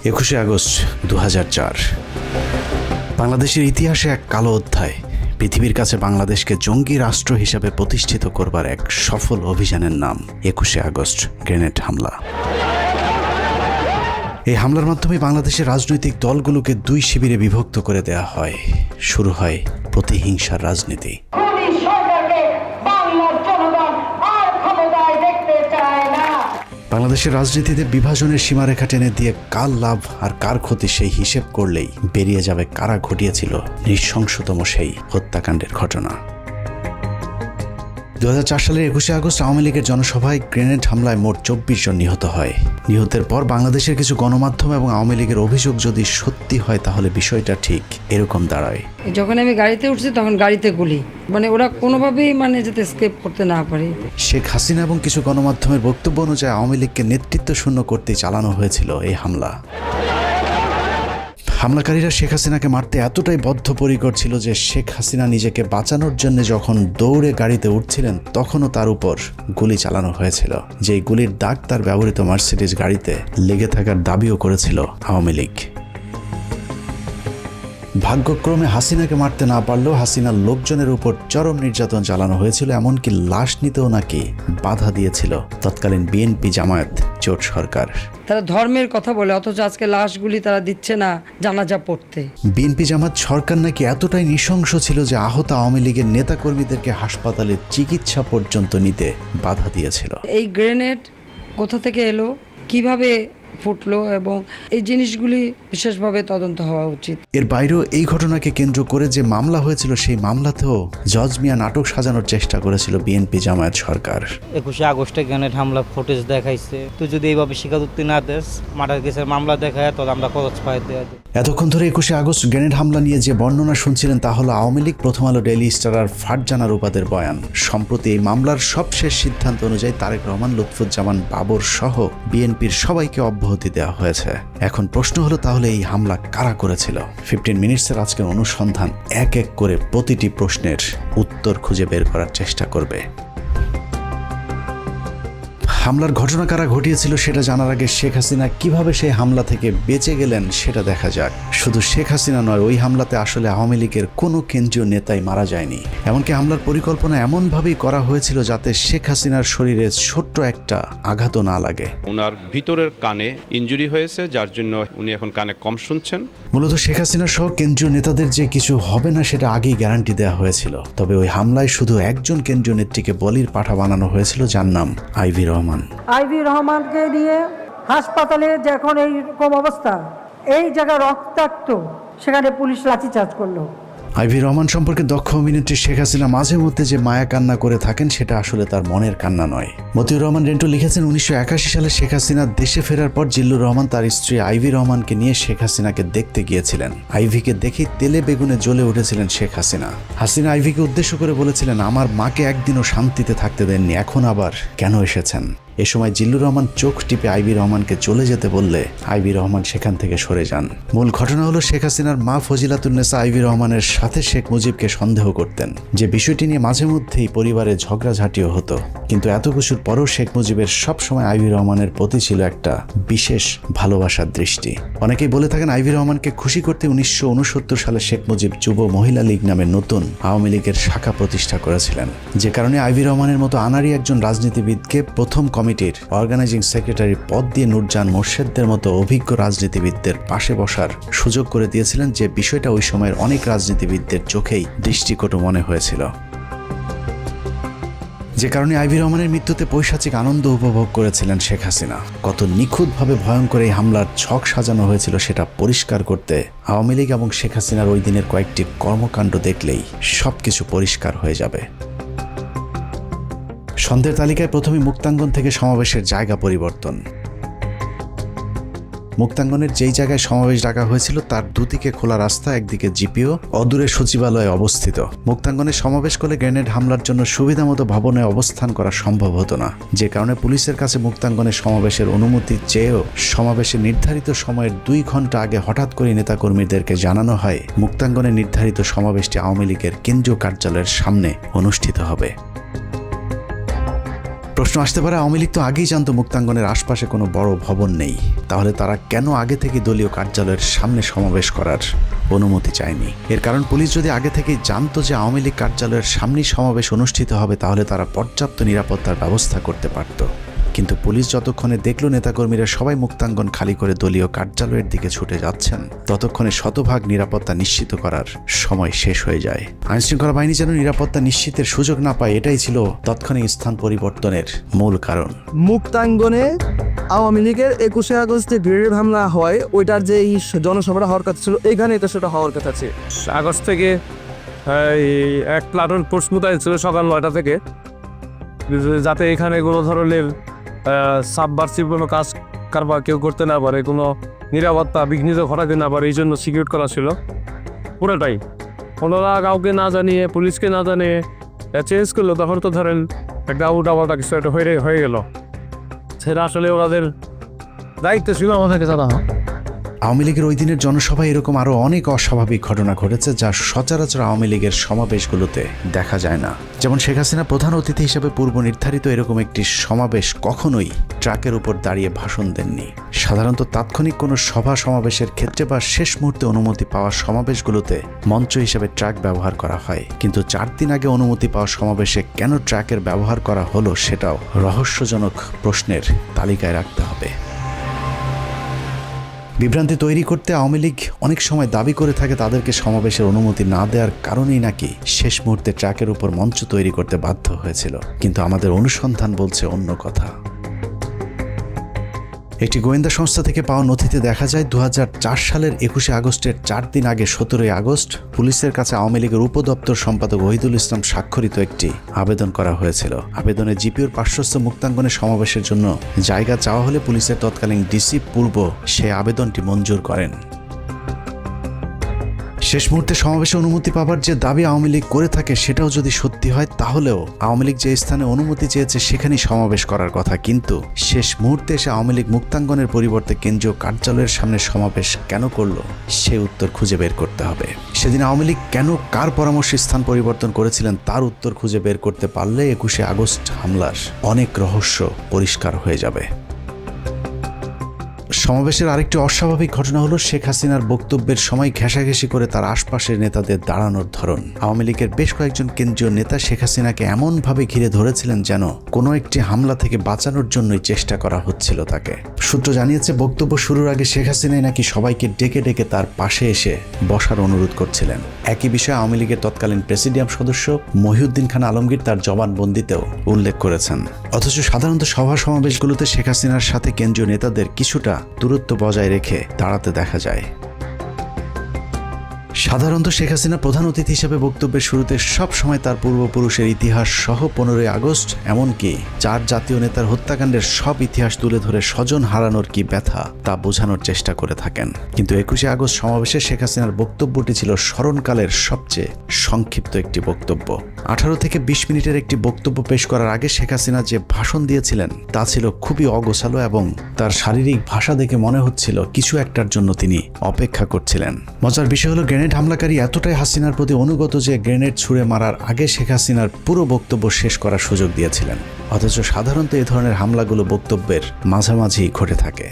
21শে August 2004 বাংলাদেশের ইতিহাসে এক কালো অধ্যায়। পৃথিবীর কাছে বাংলাদেশকে জঙ্গি রাষ্ট্র হিসাবে প্রতিষ্ঠিত করবার এক সফল অভিযানের নাম 21শে আগস্ট গ্রেনেড হামলা। এই হামলার মাধ্যমে বাংলাদেশের রাজনৈতিক দলগুলোকে দুই শিবিরে বিভক্ত করে দেওয়া হয়। শুরু হয় প্রতিহিংসার রাজনীতি। বাংলাদেশের রাজনীতিতে বিভাজনের সীমারেখা টেনে দিয়ে কার লাভ আর কার ক্ষতি সেই হিসেব করলেই বেরিয়ে যাবে কারা ঘটিয়েছিল নৃশংসতম সেই হত্যাকাণ্ডের ঘটনা। 2004 সালের 21শে আগস্ট আওয়ামী লীগের জনসভায় গ্রেনেড হামলায় মোট 24 জন নিহত হয়। নিহতের পর বাংলাদেশের কিছু গণমাধ্যম এবং আওয়ামী লীগের অভিযোগ যদি সত্যি হয় তাহলে বিষয়টা ঠিক এরকম দাঁড়ায়। যখন আমি গাড়িতে উঠছি তখন গাড়িতে গুলি, ওরা কোনোভাবেই যাতে স্কেপ করতে না পারে। শেখ হাসিনা এবং কিছু গণমাধ্যমের বক্তব্য অনুযায়ী আওয়ামী লীগকে নেতৃত্ব শূন্য করতে চালানো হয়েছিল এই হামলা। হামলাকারীরা শেখ হাসিনাকে মারতে এতটাই বদ্ধপরিকর ছিল যে শেখ হাসিনা নিজেকে বাঁচানোর জন্য যখন দৌড়ে গাড়িতে উঠছিলেন তখনও তার উপর গুলি চালানো হয়েছিল, যেই গুলির দাগ তার ব্যবহৃত মার্সিডিজ গাড়িতে লেগে থাকার দাবিও করেছিল আওয়ামী লীগ। ভাগ্যক্রমে হাসিনাকে মারতে না পারলেও হাসিনার লোকজনের উপর চরম নির্যাতন চালানো হয়েছিল, এমনকি লাশ নিতেও নাকি বাধা দিয়েছিল তৎকালীন বিএনপি জামায়াত জোট সরকার। তারা ধর্মের কথা বলে অথচ আজকে লাশগুলি তারা দিচ্ছে না জানাজা পড়তে। বিএনপি জামায়াত সরকার নাকি এতটাই নৃশংস ছিল যে আহত আওয়ামী লীগের নেতাকর্মীদেরকে হাসপাতালে চিকিৎসা পর্যন্ত নিতে বাধা দিয়েছিল। এই গ্রেনেড কোথা থেকে এলো, কিভাবে ফুটলো, এবং এই জিনিসগুলি বিশেষভাবে তদন্ত হওয়া উচিত। এর বাইরেও এই ঘটনাকে কেন্দ্র করে যে মামলা হয়েছিল সেই মামলাতেও জজ মিয়া নাটক সাজানোর চেষ্টা করেছিল বিএনপি জামায়াত সরকার। 21শে আগস্টে গ্রেনেড হামলা ফুটেজ দেখাইছে, তুই যদি এইভাবে স্বীকারোক্তি না দেস, মার্ডার কেসের মামলা দেখায় তো আমরা খরচ পাই দেওয়া। এতক্ষণ ধরে 21শে আগস্ট গ্রেনেড হামলা নিয়ে যে বর্ণনা শুনছিলেন তা হলো আওয়ামী লীগ, প্রথম আলো, ডেইলি স্টার আর ফারজানা রূপাদের বয়ান। সম্প্রতি এই মামলার সবশেষ সিদ্ধান্ত অনুযায়ী তারেক রহমান, লুৎফুজ্জামান বাবর সহ বিএনপির সবাইকে অব্যাহতি দেওয়া হয়েছে। এখন প্রশ্ন হলো তাহলে এই হামলা কারা করেছিল? 15 মিনিটসের আজকের অনুসন্ধান এক এক করে প্রতিটি প্রশ্নের উত্তর খুঁজে বের করার চেষ্টা করবে। হামলার ঘটনা কারা ঘটিয়েছিল সেটা জানার আগে শেখ হাসিনা কিভাবে সেই হামলা থেকে বেঁচে গেলেন সেটা দেখা যাক। শুধু শেখ হাসিনা নয়, ওই হামলাতে আসলে আওয়ামী লীগের কোনো কেন্দ্রীয় নেতাই মারা যায়নি। এমনকি হামলার পরিকল্পনা এমনভাবেই করা হয়েছিল যাতে শেখ হাসিনার শরীরে ছোট্ট একটা আঘাতও না লাগে। ওনার ভিতরের কানে ইনজুরি হয়েছে, যার জন্য উনি এখন কানে কম শুনছেন। মূলত শেখ হাসিনা সহ কেন্দ্রীয় নেতাদের যে কিছু হবে না সেটা আগেই গ্যারান্টি দেওয়া হয়েছিল। তবে ওই হামলায় শুধু একজন কেন্দ্রীয় নেত্রীকে বলির পাঠা বানানো হয়েছিল, যার নাম আইভি রহমান। আইভি রহমানকে নিয়ে হাসপাতালে যখন এইরকম অবস্থা, এই জায়গা রক্তাক্ত, সেখানে পুলিশ লাঠিচার্জ করলো। আইভি রহমান সম্পর্কে দক্ষ অভিনেত্রী শেখ হাসিনা মাঝে মধ্যে যে মায়া কান্না করে থাকেন সেটা আসলে তার মনের কান্না নয়। মতিউর রহমান রেন্টু লিখেছেন, 1981 সালে শেখ হাসিনা দেশে ফেরার পর জিল্লুর রহমান তার স্ত্রী আইভি রহমানকে নিয়ে শেখ হাসিনাকে দেখতে গিয়েছিলেন। আইভিকে দেখেই তেলে বেগুনে জ্বলে উঠেছিলেন শেখ হাসিনা। হাসিনা আইভিকে উদ্দেশ্য করে বলেছিলেন, আমার মাকে একদিনও শান্তিতে থাকতে দেননি, এখন আবার কেন এসেছেন? এ সময় জিল্লুর রহমান চোখ টিপে আইভি রহমানকে চলে যেতে বললে আইভি রহমান সেখান থেকে সরে যান। মূল ঘটনা হলো শেখ হাসিনার মা ফজিলাতুন্নেসা আইভি রহমানের সাথে শেখ মুজিবকে সন্দেহ করতেন, যে বিষয়টি নিয়ে মাঝে মধ্যেই পরিবারে ঝগড়াঝাটিও হতো। কিন্তু এত কিছুর পরও শেখ মুজিবের সবসময় আইভি রহমানের প্রতি ছিল একটা বিশেষ ভালোবাসার দৃষ্টি। অনেকেই বলে থাকেন আইভি রহমানকে খুশি করতে 1969 সালে শেখ মুজিব যুব মহিলা লীগ নামে নতুন আওয়ামী লীগের শাখা প্রতিষ্ঠা করেছিলেন, যে কারণে আইভি রহমানের মতো আনাড়ি একজন রাজনীতিবিদকে প্রথম কমিটির অর্গানাইজিং সেক্রেটারি পদ দিয়ে নূরজাহান মোর্শেদদের মতো অভিজ্ঞ রাজনীতিবিদদের পাশে বসার সুযোগ করে দিয়েছিলেন, যে বিষয়টা ওই সময়ের অনেক রাজনীতিবিদদের চোখেই দৃষ্টিকটু মনে হয়েছিল। যে কারণে আইভি রহমানের মৃত্যুতে পৈশাচিক আনন্দ উপভোগ করেছিলেন শেখ হাসিনা। কত নিখুঁতভাবে ভয়ঙ্কর এই হামলার ছক সাজানো হয়েছিল সেটা পরিষ্কার করতে আওয়ামী লীগ এবং শেখ হাসিনার ওই দিনের কয়েকটি কর্মকাণ্ড দেখলেই সবকিছু পরিষ্কার হয়ে যাবে। সন্ধ্যের তালিকায় প্রথমে মুক্তাঙ্গন থেকে সমাবেশের জায়গা পরিবর্তন। মুক্তাঙ্গনের যেই জায়গায় সমাবেশ ডাকা হয়েছিল তার দুদিকে খোলা রাস্তা, একদিকে জিপিও, অদূরে সচিবালয় অবস্থিত। মুক্তাঙ্গনে সমাবেশ করলে গ্রেনেড হামলার জন্য সুবিধামতো ভবনে অবস্থান করা সম্ভব হতো না, যে কারণে পুলিশের কাছে মুক্তাঙ্গনে সমাবেশের অনুমতি চেয়েও সমাবেশের নির্ধারিত সময়ের 2 ঘন্টা আগে হঠাৎ করে নেতাকর্মীদেরকে জানানো হয় মুক্তাঙ্গনে নির্ধারিত সমাবেশটি আওয়ামী লীগের কেন্দ্রীয় কার্যালয়ের সামনে অনুষ্ঠিত হবে। প্রশ্ন আসতে পারে, আওয়ামী লীগ তো আগেই জানতো মুক্তাঙ্গনের আশপাশে কোনো বড় ভবন নেই, তাহলে তারা কেন আগে থেকে দলীয় কার্যালয়ের সামনে সমাবেশ করার অনুমতি চায়নি? এর কারণ পুলিশ যদি আগে থেকেই জানতো যে আওয়ামী লীগ কার্যালয়ের সামনেই সমাবেশ অনুষ্ঠিত হবে, তাহলে তারা পর্যাপ্ত নিরাপত্তার ব্যবস্থা করতে পারত। কিন্তু পুলিশ যতক্ষণে দেখল নেতাকর্মীরা সবাই মুক্তাঙ্গন খালি করে দলীয় কার্যালয়ের দিকে ছুটে যাচ্ছেন, ততক্ষণে শতভাগ নিরাপত্তা নিশ্চিত করার সময় শেষ হয়ে যায়। আইনশৃঙ্খলা বাহিনী যেন নিরাপত্তা নিশ্চিতের সুযোগ না পায়, এটাই ছিল তাৎক্ষণিক স্থান পরিবর্তনের মূল কারণ। মুক্তাঙ্গনে আওয়ামী লীগের 21শে আগস্টে গ্রেনেড হামলা হয়, ওইটার যে এই জনসভাটা হওয়ার কথা ছিল, এইখানে এটা সেটা হওয়ার কথা ছিল। আগস্ট থেকে এক প্লাটুন ফোর্স মোতায়েন ছিল সকাল 9টা থেকে, যাতে এখানে কোনো ধরনের সাবভার্সিভ কোনো কাজ কারবার কেউ করতে না পারে, কোনো নিরাপত্তা বিঘ্নিত ঘটাতে না পারে, এই জন্য সিকিউর করা ছিল পুরোটাই। ওনারা কাউকে না জানিয়ে, পুলিশকে না জানিয়ে চেঞ্জ করলো, তখন তো ধরেন একটা উল্টাপাল্টা কিছু একটা হয়ে গেল। সেটা আসলে ওনাদের দায়িত্ব ছিল আমাদেরকে জানা। আওয়ামী লীগের ওই দিনের জনসভায় এরকম আরও অনেক অস্বাভাবিক ঘটনা ঘটেছে, যা সচরাচর আওয়ামী লীগের সমাবেশগুলোতে দেখা যায় না। যেমন শেখ হাসিনা প্রধান অতিথি হিসেবে পূর্ব নির্ধারিত এরকম একটি সমাবেশ কখনোই ট্রাকের উপর দাঁড়িয়ে ভাষণ দেননি। সাধারণত তাৎক্ষণিক কোনো সভা সমাবেশের ক্ষেত্রে বা শেষ মুহূর্তে অনুমতি পাওয়া সমাবেশগুলোতে মঞ্চ হিসেবে ট্রাক ব্যবহার করা হয়, কিন্তু 4 দিন আগে অনুমতি পাওয়া সমাবেশে কেন ট্রাকের ব্যবহার করা হলো সেটাও রহস্যজনক প্রশ্নের তালিকায় রাখতে হবে। বিভ্রান্তি তৈরি করতে আওয়ামী লীগ অনেক সময় দাবি করে থাকে তাদেরকে সমাবেশের অনুমতি না দেওয়ার কারণেই নাকি শেষ মুহূর্তে ট্রাকের উপর মঞ্চ তৈরি করতে বাধ্য হয়েছিল, কিন্তু আমাদের অনুসন্ধান বলছে অন্য কথা। একটি গোয়েন্দা সংস্থা থেকে পাওয়া নথিতে দেখা যায় 2004 সালের 21শে আগস্টের 4 দিন আগে 17ই আগস্ট পুলিশের কাছে আওয়ামী লীগের উপদপ্তর সম্পাদক ওহিদুল ইসলাম স্বাক্ষরিত একটি আবেদন করা হয়েছিল। আবেদনে জিপিওর পার্শ্বস্থ মুক্তাঙ্গনের সমাবেশের জন্য জায়গা চাওয়া হলে পুলিশের তৎকালীন ডিসি পূর্ব সেই আবেদনটি মঞ্জুর করেন। শেষ মুহূর্তে সমাবেশে অনুমতি পাবার যে দাবি আওয়ামী লীগ করে থাকে, সেটাও যদি সত্যি হয়, তাহলেও আওয়ামী লীগ যে স্থানে অনুমতি চেয়েছে সেখানেই সমাবেশ করার কথা, কিন্তু শেষ মুহূর্তে এসে আওয়ামী লীগ মুক্তাঙ্গনের পরিবর্তে কেন্দ্রীয় কার্যালয়ের সামনে সমাবেশ কেন করলো, সে উত্তর খুঁজে বের করতে হবে। সেদিন আওয়ামী লীগ কেন কার পরামর্শে স্থান পরিবর্তন করেছিলেন তার উত্তর খুঁজে বের করতে পারলে 21শে আগস্ট হামলার অনেক রহস্য পরিষ্কার হয়ে যাবে। সমাবেশের আরেকটি অস্বাভাবিক ঘটনা হলো শেখ হাসিনার বক্তব্যের সময় ঘেঁষাঘেঁষি করে তার আশপাশের নেতাদের দাঁড়ানোর ধরন। আওয়ামী লীগের বেশ কয়েকজন কেন্দ্রীয় নেতা শেখ হাসিনাকে এমনভাবে ঘিরে ধরেছিলেন যেন কোনো একটি হামলা থেকে বাঁচানোর জন্যই চেষ্টা করা হচ্ছিল তাকে। সূত্র জানিয়েছে বক্তব্য শুরুর আগে শেখ হাসিনাই নাকি সবাইকে ডেকে ডেকে তার পাশে এসে বসার অনুরোধ করছিলেন। একই বিষয়ে আওয়ামী লীগের তৎকালীন প্রেসিডিয়াম সদস্য মহিউদ্দিন খান আলমগীর তার জবানবন্দিতেও উল্লেখ করেছেন। অথচ সাধারণত সভা সমাবেশগুলোতে শেখ হাসিনার সাথে কেন্দ্রীয় নেতাদের কিছুটা দূরত্ব বজায় রেখে দাঁড়াতে দেখা যায়। সাধারণত শেখ হাসিনা প্রধান অতিথি হিসেবে বক্তব্যের শুরুতে সব সময় তার পূর্বপুরুষের ইতিহাস সহ 15ই আগস্ট এমনকি 4 জাতীয় নেতার হত্যাকাণ্ডের সব ইতিহাস তুলে ধরে স্বজন হারানোর কি ব্যথা তা বোঝানোর চেষ্টা করে থাকেন। কিন্তু 21শে আগস্ট সমাবেশে শেখ হাসিনার বক্তব্যটি ছিল স্মরণকালের সবচেয়ে সংক্ষিপ্ত একটি বক্তব্য। 18 থেকে 20 মিনিটের একটি বক্তব্য পেশ করার আগে শেখ হাসিনা যে ভাষণ দিয়েছিলেন তা ছিল খুবই অগোছালো এবং তার শারীরিক ভাষা দেখে মনে হচ্ছিল কিছু একটার জন্য তিনি অপেক্ষা করছিলেন। মজার বিষয় হলো গ্রেনেড হামলাকারী এতটাই হাসিনার প্রতি অনুগত যে গ্রেনেড ছুঁড়ে মারার আগে শেখ হাসিনার পুরো বক্তব্য শেষ করার সুযোগ দিয়েছিলেন। অথচ সাধারণত এই ধরনের হামলাগুলো বক্তব্যের মাঝামাঝি ঘটে থাকে।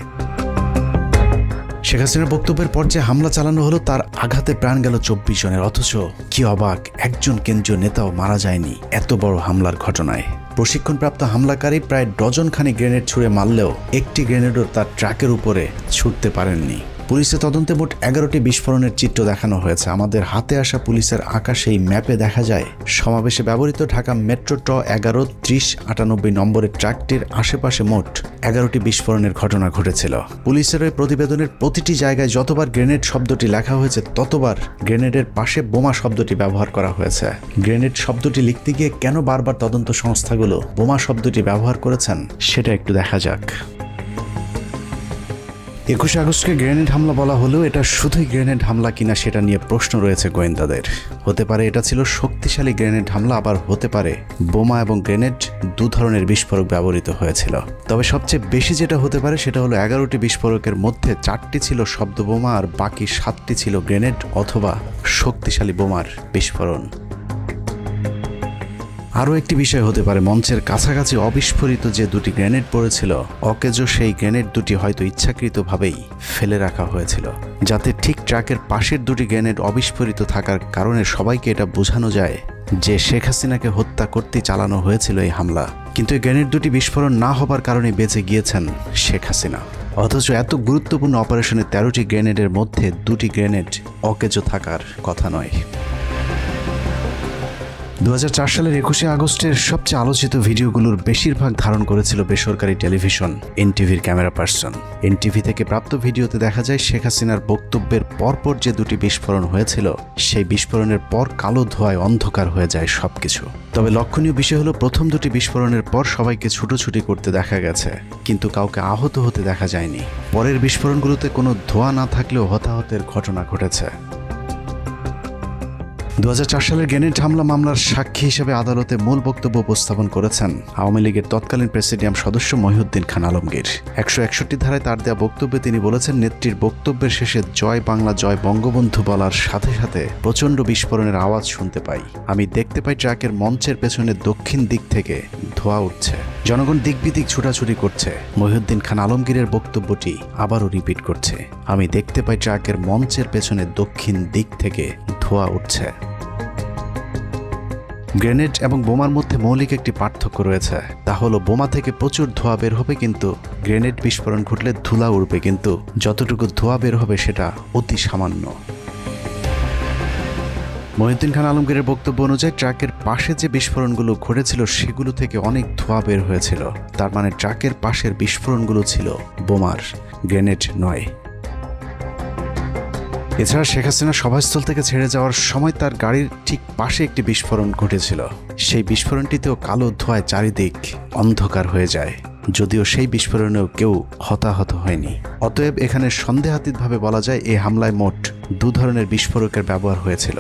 শেখ হাসিনার বক্তব্যের পর যে হামলা চালানো হলো তার আঘাতে প্রাণ গেল 24 জনের, অথচ কি অবাক, একজন কেন্দ্রীয় নেতাও মারা যায়নি এত বড় হামলার ঘটনায়। প্রশিক্ষণপ্রাপ্ত হামলাকারী প্রায় ডজনখানি গ্রেনেড ছুঁড়ে মারলেও একটি গ্রেনেডও তার ট্রাকের উপরে ছুটতে পারেননি। পুলিশের তদন্তে মোট 11টি বিস্ফোরণের চিত্র দেখানো হয়েছে। আমাদের হাতে আসা পুলিশের আঁকা সেই ম্যাপে দেখা যায় সমাবেশে ব্যবহৃত ঢাকা মেট্রো ট 11-30-98 নম্বরের ট্রাকটির আশেপাশে মোট 11টি বিস্ফোরণের ঘটনা ঘটেছিল। পুলিশের ওই প্রতিবেদনের প্রতিটি জায়গায় যতবার গ্রেনেড শব্দটি লেখা হয়েছে ততবার গ্রেনেডের পাশে বোমা শব্দটি ব্যবহার করা হয়েছে। গ্রেনেড শব্দটি লিখতে গিয়ে কেন বারবার তদন্ত সংস্থাগুলো বোমা শব্দটি ব্যবহার করেছেন সেটা একটু দেখা যাক। 21শে আগস্টকে গ্রেনেড হামলা বলা হলেও এটা শুধুই গ্রেনেড হামলা কিনা সেটা নিয়ে প্রশ্ন রয়েছে গোয়েন্দাদের। হতে পারে এটা ছিল শক্তিশালী গ্রেনেড হামলা, আবার হতে পারে বোমা এবং গ্রেনেড 2 ধরনের বিস্ফোরক ব্যবহৃত হয়েছিল। তবে সবচেয়ে বেশি যেটা হতে পারে সেটা হলো 11টি বিস্ফোরকের মধ্যে 4টি ছিল শব্দ বোমা আর বাকি 7টি ছিল গ্রেনেড অথবা শক্তিশালী বোমার বিস্ফোরণ। আরও একটি বিষয় হতে পারে, মঞ্চের কাছাকাছি অবিস্ফোরিত যে দুটি গ্রেনেড পড়েছিল, অকেজো সেই গ্রেনেড দুটি হয়তো ইচ্ছাকৃতভাবেই ফেলে রাখা হয়েছিল, যাতে ঠিক ট্রাকের পাশের দুটি গ্রেনেড অবিস্ফোরিত থাকার কারণে সবাইকে এটা বোঝানো যায় যে শেখ হাসিনাকে হত্যা করতে চালানো হয়েছিল এই হামলা। কিন্তু এই গ্রেনেড দুটি বিস্ফোরণ না হবার কারণে বেঁচে গিয়েছেন শেখ হাসিনা। অথচ এত গুরুত্বপূর্ণ অপারেশনে 13টি গ্রেনেডের মধ্যে 2টি গ্রেনেড অকেজো থাকার কথা নয়। 2004 সালের 21শে আগস্টের সবচেয়ে আলোচিত ভিডিওগুলোর বেশিরভাগ ধারণ করেছিল বেসরকারি টেলিভিশন এনটিভির ক্যামেরা পার্সন। এনটিভি থেকে প্রাপ্ত ভিডিওতে দেখা যায় শেখ হাসিনার বক্তব্যের পরপর যে দুটি বিস্ফোরণ হয়েছিল, সেই বিস্ফোরণের পর কালো ধোঁয়ায় অন্ধকার হয়ে যায় সবকিছু। তবে লক্ষণীয় বিষয় হলো, প্রথম দুটি বিস্ফোরণের পর সবাইকে ছুটোছুটি করতে দেখা গেছে, কিন্তু কাউকে আহত হতে দেখা যায়নি। পরের বিস্ফোরণগুলোতে কোনো ধোঁয়া না থাকলেও হতাহতের ঘটনা ঘটেছে। 2004 সালের গ্রেনেড হামলা মামলার সাক্ষী হিসেবে আদালতে মূল বক্তব্য উপস্থাপন করেছেন আওয়ামী লীগের তৎকালীন প্রেসিডিয়াম সদস্য মহিউদ্দিন খান আলমগীর। 161 ধারায় তার দেওয়া বক্তব্যে তিনি বলেছেন, নেত্রীর বক্তব্যের শেষে জয় বাংলা জয় বঙ্গবন্ধু বলার সাথে সাথে প্রচণ্ড বিস্ফোরণের আওয়াজ শুনতে পাই। আমি দেখতে পাই ট্রাকের মঞ্চের পেছনে দক্ষিণ দিক থেকে ধোঁয়া উঠছে, জনগণ দিক বিদিক ছুটাছুটি করছে। মহিউদ্দিন খান আলমগীরের বক্তব্যটি আবারও রিপিট করছে, আমি দেখতে পাই ট্রাকের মঞ্চের পেছনে দক্ষিণ দিক থেকে ধোঁয়া উঠছে। গ্রেনেড এবং বোমার মধ্যে মৌলিক একটি পার্থক্য রয়েছে, তা হলো বোমা থেকে প্রচুর ধোঁয়া বের হবে, কিন্তু গ্রেনেড বিস্ফোরণ ঘটলে ধুলা উড়বে, কিন্তু যতটুকু ধোঁয়া বের হবে সেটা অতি সামান্য। মহিউদ্দিন খান আলমগীরের বক্তব্য অনুযায়ী ট্রাকের পাশে যে বিস্ফোরণগুলো ঘটেছিল সেগুলো থেকে অনেক ধোঁয়া বের হয়েছিল। তার মানে ট্রাকের পাশের বিস্ফোরণগুলো ছিল বোমার, গ্রেনেড নয়। এছাড়া শেখ হাসিনা সভাস্থল থেকে ছেড়ে যাওয়ার সময় তার গাড়ির ঠিক পাশে একটি বিস্ফোরণ ঘটেছিল। সেই বিস্ফোরণটিতেও কালো ধোঁয়ায় চারিদিক অন্ধকার হয়ে যায়, যদিও সেই বিস্ফোরণেও কেউ হতাহত হয়নি। অতএব এখানে সন্দেহাতীতভাবে বলা যায় এই হামলায় মোট 2 ধরনের বিস্ফোরকের ব্যবহার হয়েছিল।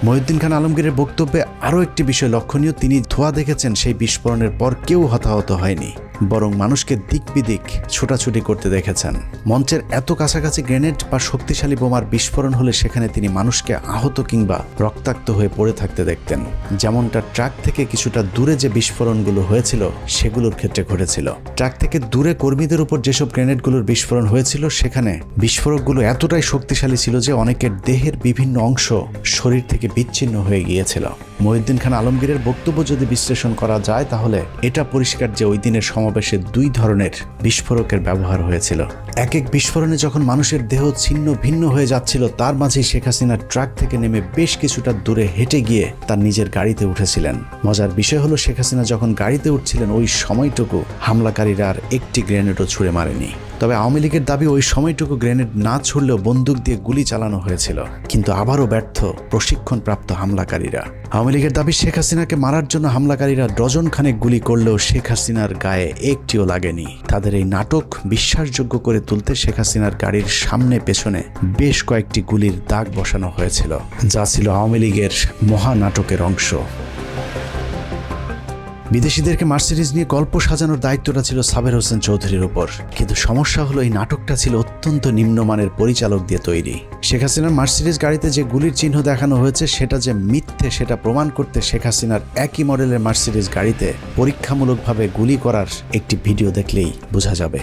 মহিউদ্দিন খান আলমগীরের বক্তব্যে আরও একটি বিষয় লক্ষণীয়, তিনি ধোঁয়া দেখেছেন সেই বিস্ফোরণের পর কেউ হতাহত হয়নি, বরং মানুষকে দিক বিদিক ছোটাছুটি করতে দেখেছেন। মঞ্চের এত কাছাকাছি গ্রেনেড বা শক্তিশালী বোমার বিস্ফোরণ হলে সেখানে তিনি মানুষকে আহত কিংবা রক্তাক্ত হয়ে পড়ে থাকতে দেখতেন, যেমনটা ট্রাক থেকে কিছুটা দূরে যে বিস্ফোরণগুলো হয়েছিল সেগুলোর ক্ষেত্রে ঘটেছিল। ট্রাক থেকে দূরে কর্মীদের উপর যেসব গ্রেনেডগুলোর বিস্ফোরণ হয়েছিল, সেখানে বিস্ফোরকগুলো এতটাই শক্তিশালী ছিল যে অনেকের দেহের বিভিন্ন অংশ শরীর থেকে বিচ্ছিন্ন হয়ে গিয়েছিল। মহিউদ্দিন খান আলমগীরের বক্তব্য যদি বিশ্লেষণ করা যায়, তাহলে এটা পরিষ্কার যে ওই দিনের সমাবেশে 2 ধরনের বিস্ফোরকের ব্যবহার হয়েছিল। এক এক বিস্ফোরণে যখন মানুষের দেহ ছিন্ন ভিন্ন হয়ে যাচ্ছিল, তার মাঝেই শেখ হাসিনা ট্রাক থেকে নেমে বেশ কিছুটা দূরে হেঁটে গিয়ে তার নিজের গাড়িতে উঠেছিলেন। মজার বিষয় হলো, শেখ হাসিনা যখন গাড়িতে উঠছিলেন ওই সময়টুকু হামলাকারীরা আর একটি গ্রেনেডও ছুঁড়ে মারেনি। তবে আওয়ামী লীগের দাবি ওই সময়টুকু গ্রেনেড না ছুড়লেও বন্দুক দিয়ে গুলি চালানো হয়েছিল, কিন্তু আবারও ব্যর্থ প্রশিক্ষণপ্রাপ্ত হামলাকারীরা। আওয়ামী লীগের দাবি, শেখ হাসিনাকে মারার জন্য হামলাকারীরা ডজন খানেক গুলি করলেও শেখ হাসিনার গায়ে একটিও লাগেনি। তাদের এই নাটক বিশ্বাসযোগ্য করে তুলতে শেখ হাসিনার গাড়ির সামনে পেছনে বেশ কয়েকটি গুলির দাগ বসানো হয়েছিল, যা ছিল আওয়ামী লীগের মহানাটকের অংশ। বিদেশিদেরকে মার্সিডিজ নিয়ে গল্প সাজানোর দায়িত্বটা ছিল সাবের হোসেন চৌধুরীর উপর, কিন্তু সমস্যা হলো এই নাটকটা ছিল অত্যন্ত নিম্নমানের পরিচালক দিয়ে তৈরি। শেখ হাসিনার মার্সিডিজ গাড়িতে যে গুলির চিহ্ন দেখানো হয়েছে সেটা যে মিথ্যে, সেটা প্রমাণ করতে শেখ হাসিনার একই মডেলের মার্সিডিজ গাড়িতে পরীক্ষামূলকভাবে গুলি করার একটি ভিডিও দেখলেই বোঝা যাবে।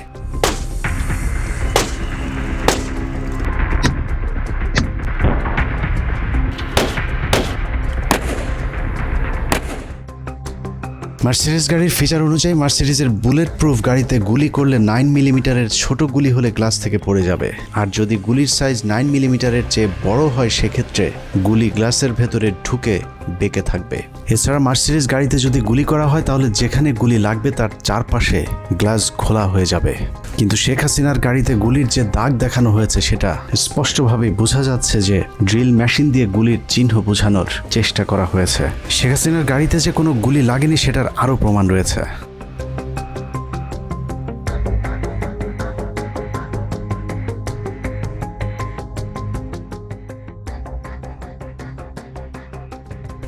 মার্সিডিজ গাড়ির ফিচার অনুযায়ী মার্সিডিজের বুলেট প্রুফ গাড়িতে গুলি করলে 9 মিলিমিটারের ছোট গুলি হলে গ্লাস থেকে পড়ে যাবে, আর যদি গুলির সাইজ 9 মিলিমিটারের চেয়ে বড় হয় সেক্ষেত্রে গুলি গ্লাসের ভেতরে ঢুকে বেঁকে থাকবে। এছাড়া মার্সিডিজ গাড়িতে যদি গুলি করা হয় তাহলে যেখানে গুলি লাগবে তার চারপাশে গ্লাস খোলা হয়ে যাবে। কিন্তু শেখ হাসিনার গাড়িতে গুলির যে দাগ দেখানো হয়েছে সেটা স্পষ্টভাবেই বোঝা যাচ্ছে যে ড্রিল মেশিন দিয়ে গুলির চিহ্ন বোঝানোর চেষ্টা করা হয়েছে। শেখ হাসিনার গাড়িতে যে কোনো গুলি লাগেনি সেটার আরও প্রমাণ রয়েছে।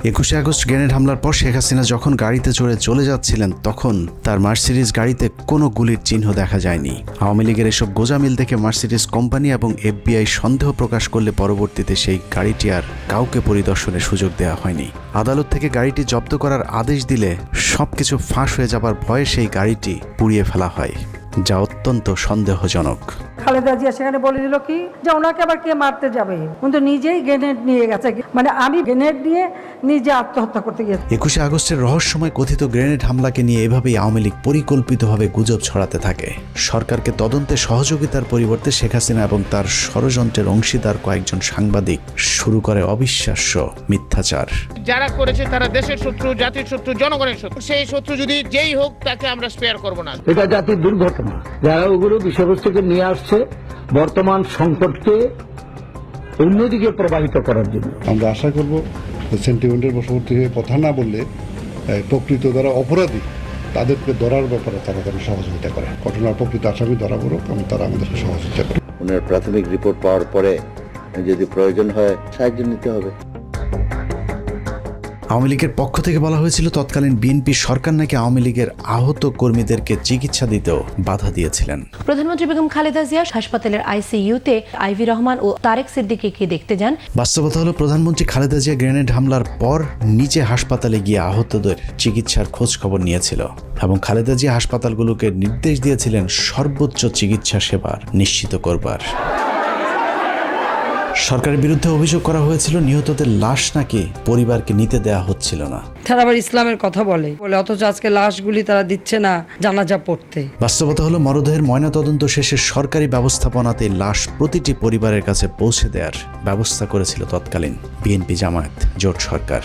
21শে আগস্ট গ্রেনেড হামলার পর শেখ হাসিনা যখন গাড়িতে চড়ে চলে যাচ্ছিলেন তখন তার মার্সিডিজ গাড়িতে কোনো গুলির চিহ্ন দেখা যায়নি। আওয়ামী লীগের এসব গোজামিল দেখে মার্সিডিজ কোম্পানি এবং FBI সন্দেহ প্রকাশ করলে পরবর্তীতে সেই গাড়িটি আর কাউকে পরিদর্শনের সুযোগ দেওয়া হয়নি। আদালত থেকে গাড়িটি জব্দ করার আদেশ দিলে সবকিছু ফাঁস হয়ে যাবার ভয়ে সেই গাড়িটি পুড়িয়ে ফেলা হয়, যা অত্যন্ত সন্দেহজনক। খালেদা জিয়া সেখানে বলে দিল কি যে ওনাকে আবার কে মারতে যাবে, কিন্তু নিজেই গ্রেনেড নিয়ে গেছে, মানে আমি গ্রেনেড নিয়ে নিজে আত্মহত্যা করতে গিয়েছি। 21শে আগস্টের রহস্যময় কথিত গ্রেনেড হামলাকে নিয়ে এভাবেই আওয়ামী লীগ পরিকল্পিতভাবে গুজব ছড়াতে থাকে। সরকারকে তদন্তে সহযোগিতার পরিবর্তে শেখ হাসিনা এবং তার ষড়যন্ত্রের অংশীদার কয়েকজন সাংবাদিক শুরু করে অবিশ্বাস্য মিথ্যাচার। যারা করেছে তারা দেশের শত্রু, জাতির শত্রু, জনগণের শত্রু। সেই শত্রু যদি যেই হোক তাকে আমরা স্পেয়ার করব না। এটা জাতির দুর্ঘটনা। যারা ওগুলো বিষয়বস্তুকে নিয়ে আসছে বর্তমান সংকটকে অন্যদিকে প্রবাহিত করার জন্য, আমরা আশা করব সেন্টিমেন্টের বশবর্তী হয়ে কথা না বললে প্রকৃত যারা অপরাধী তাদেরকে ধরার ব্যাপারে তারা যেন সহযোগিতা করে। ঘটনার প্রকৃত আসামি ধরা পড়ুক এবং তারা আমাদেরকে সহযোগিতা করে। ওনার প্রাথমিক রিপোর্ট পাওয়ার পরে যদি প্রয়োজন হয় সাহায্য নিতে হবে। আওয়ামী লীগের পক্ষ থেকে বলা হয়েছিল তৎকালীন বিএনপি সরকার নাকি আওয়ামী লীগের আহত কর্মীদেরকে চিকিৎসা দিতেও বাধা দিয়েছিলেন। প্রধানমন্ত্রী বেগম খালেদা জিয়া হাসপাতালের ICUতে আইভি রহমান ও তারেক সিদ্দিকীকে দেখতে যান। বাস্তবতা হলো প্রধানমন্ত্রী খালেদা জিয়া গ্রেনেড হামলার পর নিজে হাসপাতালে গিয়ে আহতদের চিকিৎসার খোঁজ খবর নিয়েছিল এবং খালেদা জিয়া হাসপাতালগুলোকে নির্দেশ দিয়েছিলেন সর্বোচ্চ চিকিৎসা সেবা নিশ্চিত করবার। সরকারের বিরুদ্ধে অভিযোগ করা হয়েছিল নিহতদের লাশ নাকি পরিবারকে নিতে দেয়া হচ্ছিল না। তারা আবার ইসলামের কথা বলে অথচ আজকে লাশগুলি তারা দিচ্ছে না জানাজা পড়তে। বাস্তবতা হলো মরদেহের ময়নাতদন্ত শেষে সরকারি ব্যবস্থাপনাতে লাশ প্রতিটি পরিবারের কাছে পৌঁছে দেওয়ার ব্যবস্থা করেছিল তৎকালীন বিএনপি জামায়াত জোট সরকার।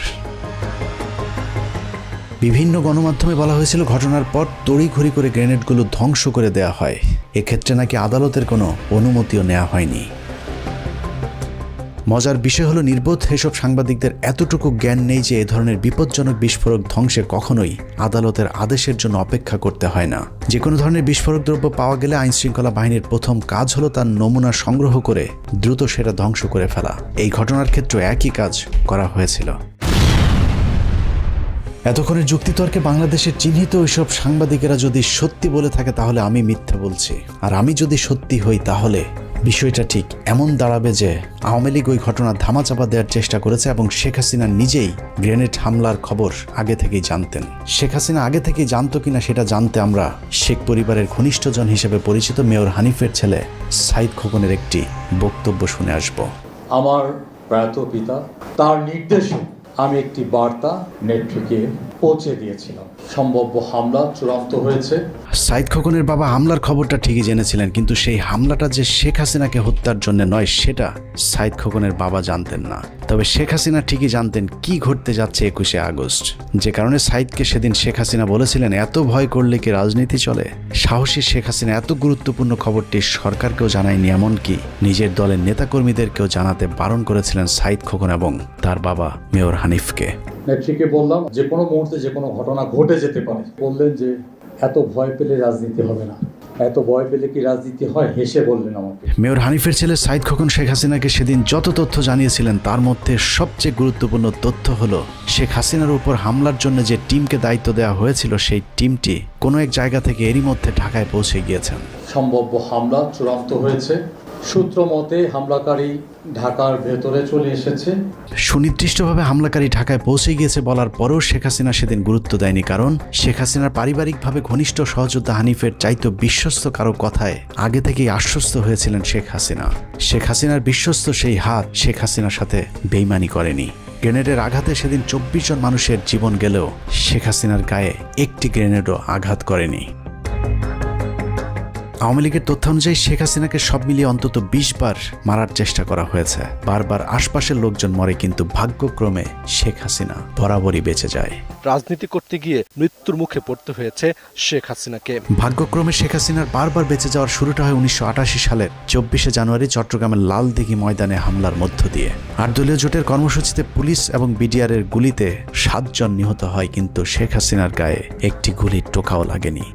বিভিন্ন গণমাধ্যমে বলা হয়েছিল ঘটনার পর তড়িঘড়ি করে গ্রেনেডগুলো ধ্বংস করে দেয়া হয়। এক্ষেত্রে নাকি আদালতের কোনো অনুমতিও নেওয়া হয়নি। মজার বিষয় হলো নির্বোধ এসব সাংবাদিকদের এতটুকু জ্ঞান নেই যে এ ধরনের বিপজ্জনক বিস্ফোরক ধ্বংসে কখনোই আদালতের আদেশের জন্য অপেক্ষা করতে হয় না। যে কোনো ধরনের বিস্ফোরক দ্রব্য পাওয়া গেলে আইনশৃঙ্খলা বাহিনীর প্রথম কাজ হলো তার নমুনা সংগ্রহ করে দ্রুত সেটা ধ্বংস করে ফেলা। এই ঘটনার ক্ষেত্রে একই কাজ করা হয়েছিল। এতক্ষণের যুক্তিতর্কে বাংলাদেশের চিহ্নিত ওইসব সাংবাদিকেরা যদি সত্যি বলে থাকে তাহলে আমি মিথ্যা বলছি, আর আমি যদি সত্যি হই তাহলে বিষয়টা ঠিক এমন দাঁড়াবে যে আওয়ামী লীগ ওই ঘটনা ধামাচাপা দেওয়ার চেষ্টা করেছে এবং শেখ হাসিনা নিজেই গ্রেনেড হামলার খবর আগে থেকেই জানতেন। শেখ হাসিনা আগে থেকেই জানতো কিনা সেটা জানতে আমরা শেখ পরিবারের ঘনিষ্ঠজন হিসেবে পরিচিত মেয়র হানিফের ছেলে সাইদ খোকনের একটি বক্তব্য শুনে আসব। আমার প্রয়াত পিতা তার নির্দেশে আমি একটি বার্তা নেত্রীকে পৌঁছে দিয়েছিলাম। সম্ভাব্য হামলা চূড়ান্ত হয়েছে। সাইদ খোকনের বাবা হামলার খবরটা ঠিকই জেনেছিলেন, কিন্তু সেই হামলাটা যে শেখ হাসিনাকে হত্যার জন্য নয় সেটা সাইদ খোকনের বাবা জানতেন না। তবে শেখ হাসিনা ঠিকই জানতেন কি ঘটতে যাচ্ছে 21শে আগস্ট, যে কারণে সাইদকে সেদিন শেখ হাসিনা বলেছিলেন এত ভয় করলে কি রাজনীতি চলে। সাহসী শেখ হাসিনা এত গুরুত্বপূর্ণ খবরটি সরকারকেও জানায়নি, এমনকি নিজের দলের নেতাকর্মীদেরকেও জানাতে বারণ করেছিলেন সাইদ খোকন এবং তার বাবা মেয়র হানিফকে। নেত্রীকে বললাম যে কোনো মুহূর্তে যে কোনো ঘটনা ঘটে যেতে পারে। বললেন যে এত ভয় পেলে রাজনীতি হবে না। এত ভয় পেলে কি রাজনীতি হয়? হেসে বললেন আমাকে। মেয়র হানিফের ছেলে সাইদ খোকন শেখ হাসিনাকে সেদিন যত তথ্য জানিয়েছিলেন তার মধ্যে সবচেয়ে গুরুত্বপূর্ণ তথ্য হলো শেখ হাসিনার উপর হামলার জন্য যে টিমকে দায়িত্ব দেওয়া হয়েছিল সেই টিমটি কোনো এক জায়গা থেকে এরই মধ্যে ঢাকায় পৌঁছে গিয়েছেন। সম্ভাব্য হামলা চূড়ান্ত হয়েছে। সূত্র মতে হামলাকারী ঢাকার ভেতরে চলে এসেছে। সুনির্দিষ্টভাবে হামলাকারী ঢাকায় পৌঁছে গিয়েছে বলার পরেও শেখ হাসিনা সেদিন গুরুত্ব দেয়নি, কারণ শেখ হাসিনার পারিবারিকভাবে ঘনিষ্ঠ সহযোদ্ধা হানিফের চাইতে বিশ্বস্ত কারো কথায় আগে থেকেই আশ্বস্ত হয়েছিলেন শেখ হাসিনা। শেখ হাসিনার বিশ্বস্ত সেই হাত শেখ হাসিনার সাথে বেইমানি করেনি। গ্রেনেডের আঘাতে সেদিন 24 জন মানুষের জীবন গেলেও শেখ হাসিনার গায়ে একটি গ্রেনেডও আঘাত করেনি। আওয়ামী লীগের তথ্য অনুযায়ী শেখ হাসিনাকে সব মিলিয়ে অন্তত 20 বার মারার চেষ্টা করা হয়েছে। বারবার আশপাশের লোকজন মরে, কিন্তু ভাগ্যক্রমে শেখ হাসিনা বরাবরই বেঁচে যায়। রাজনীতি করতে গিয়ে মৃত্যুর মুখে পড়তে হয়েছে শেখ হাসিনাকে। ভাগ্যক্রমে শেখ হাসিনার বারবার বেঁচে যাওয়ার শুরুটা হয় 1988 সালের 24শে জানুয়ারি চট্টগ্রামের লালদিঘি ময়দানে হামলার মধ্য দিয়ে। 8 দলীয় জোটের কর্মসূচিতে পুলিশ এবং বিডিআরের গুলিতে 7 জন নিহত হয়, কিন্তু শেখ হাসিনার গায়ে একটি গুলির টোকাও লাগেনি।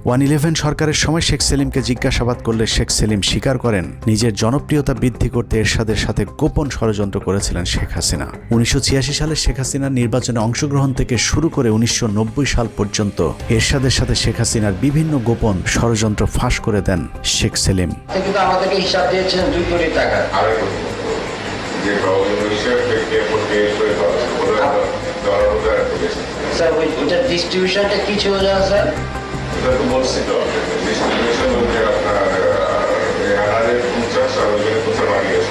111 সরকারের সময় শেখ সেলিমকে জিজ্ঞাসাবাদ করলে শেখ সেলিম স্বীকার করেন নিজের জনপ্রিয়তা বৃদ্ধি করতে এরশাদের সাথে গোপন ষড়যন্ত্র করেছিলেন শেখ হাসিনা। 1986 সালে শেখ হাসিনার নির্বাচনে অংশগ্রহণ থেকে শুরু করে 1990 সাল পর্যন্ত এরশাদের সাথে শেখ হাসিনার বিভিন্ন গোপন ষড়যন্ত্র ফাঁস করে দেন শেখ সেলিম। কিন্তু আমাদেরকে হিসাব দিয়েছেন 2 কোটি টাকা। স্যার ওইটার ডিস্ট্রিবিউশনটা কি ছিল জানা স্যার? এটা তো বলছি তো ডিস্ট্রিবিউশন হচ্ছে আপনার 50 আর ওইখানে 50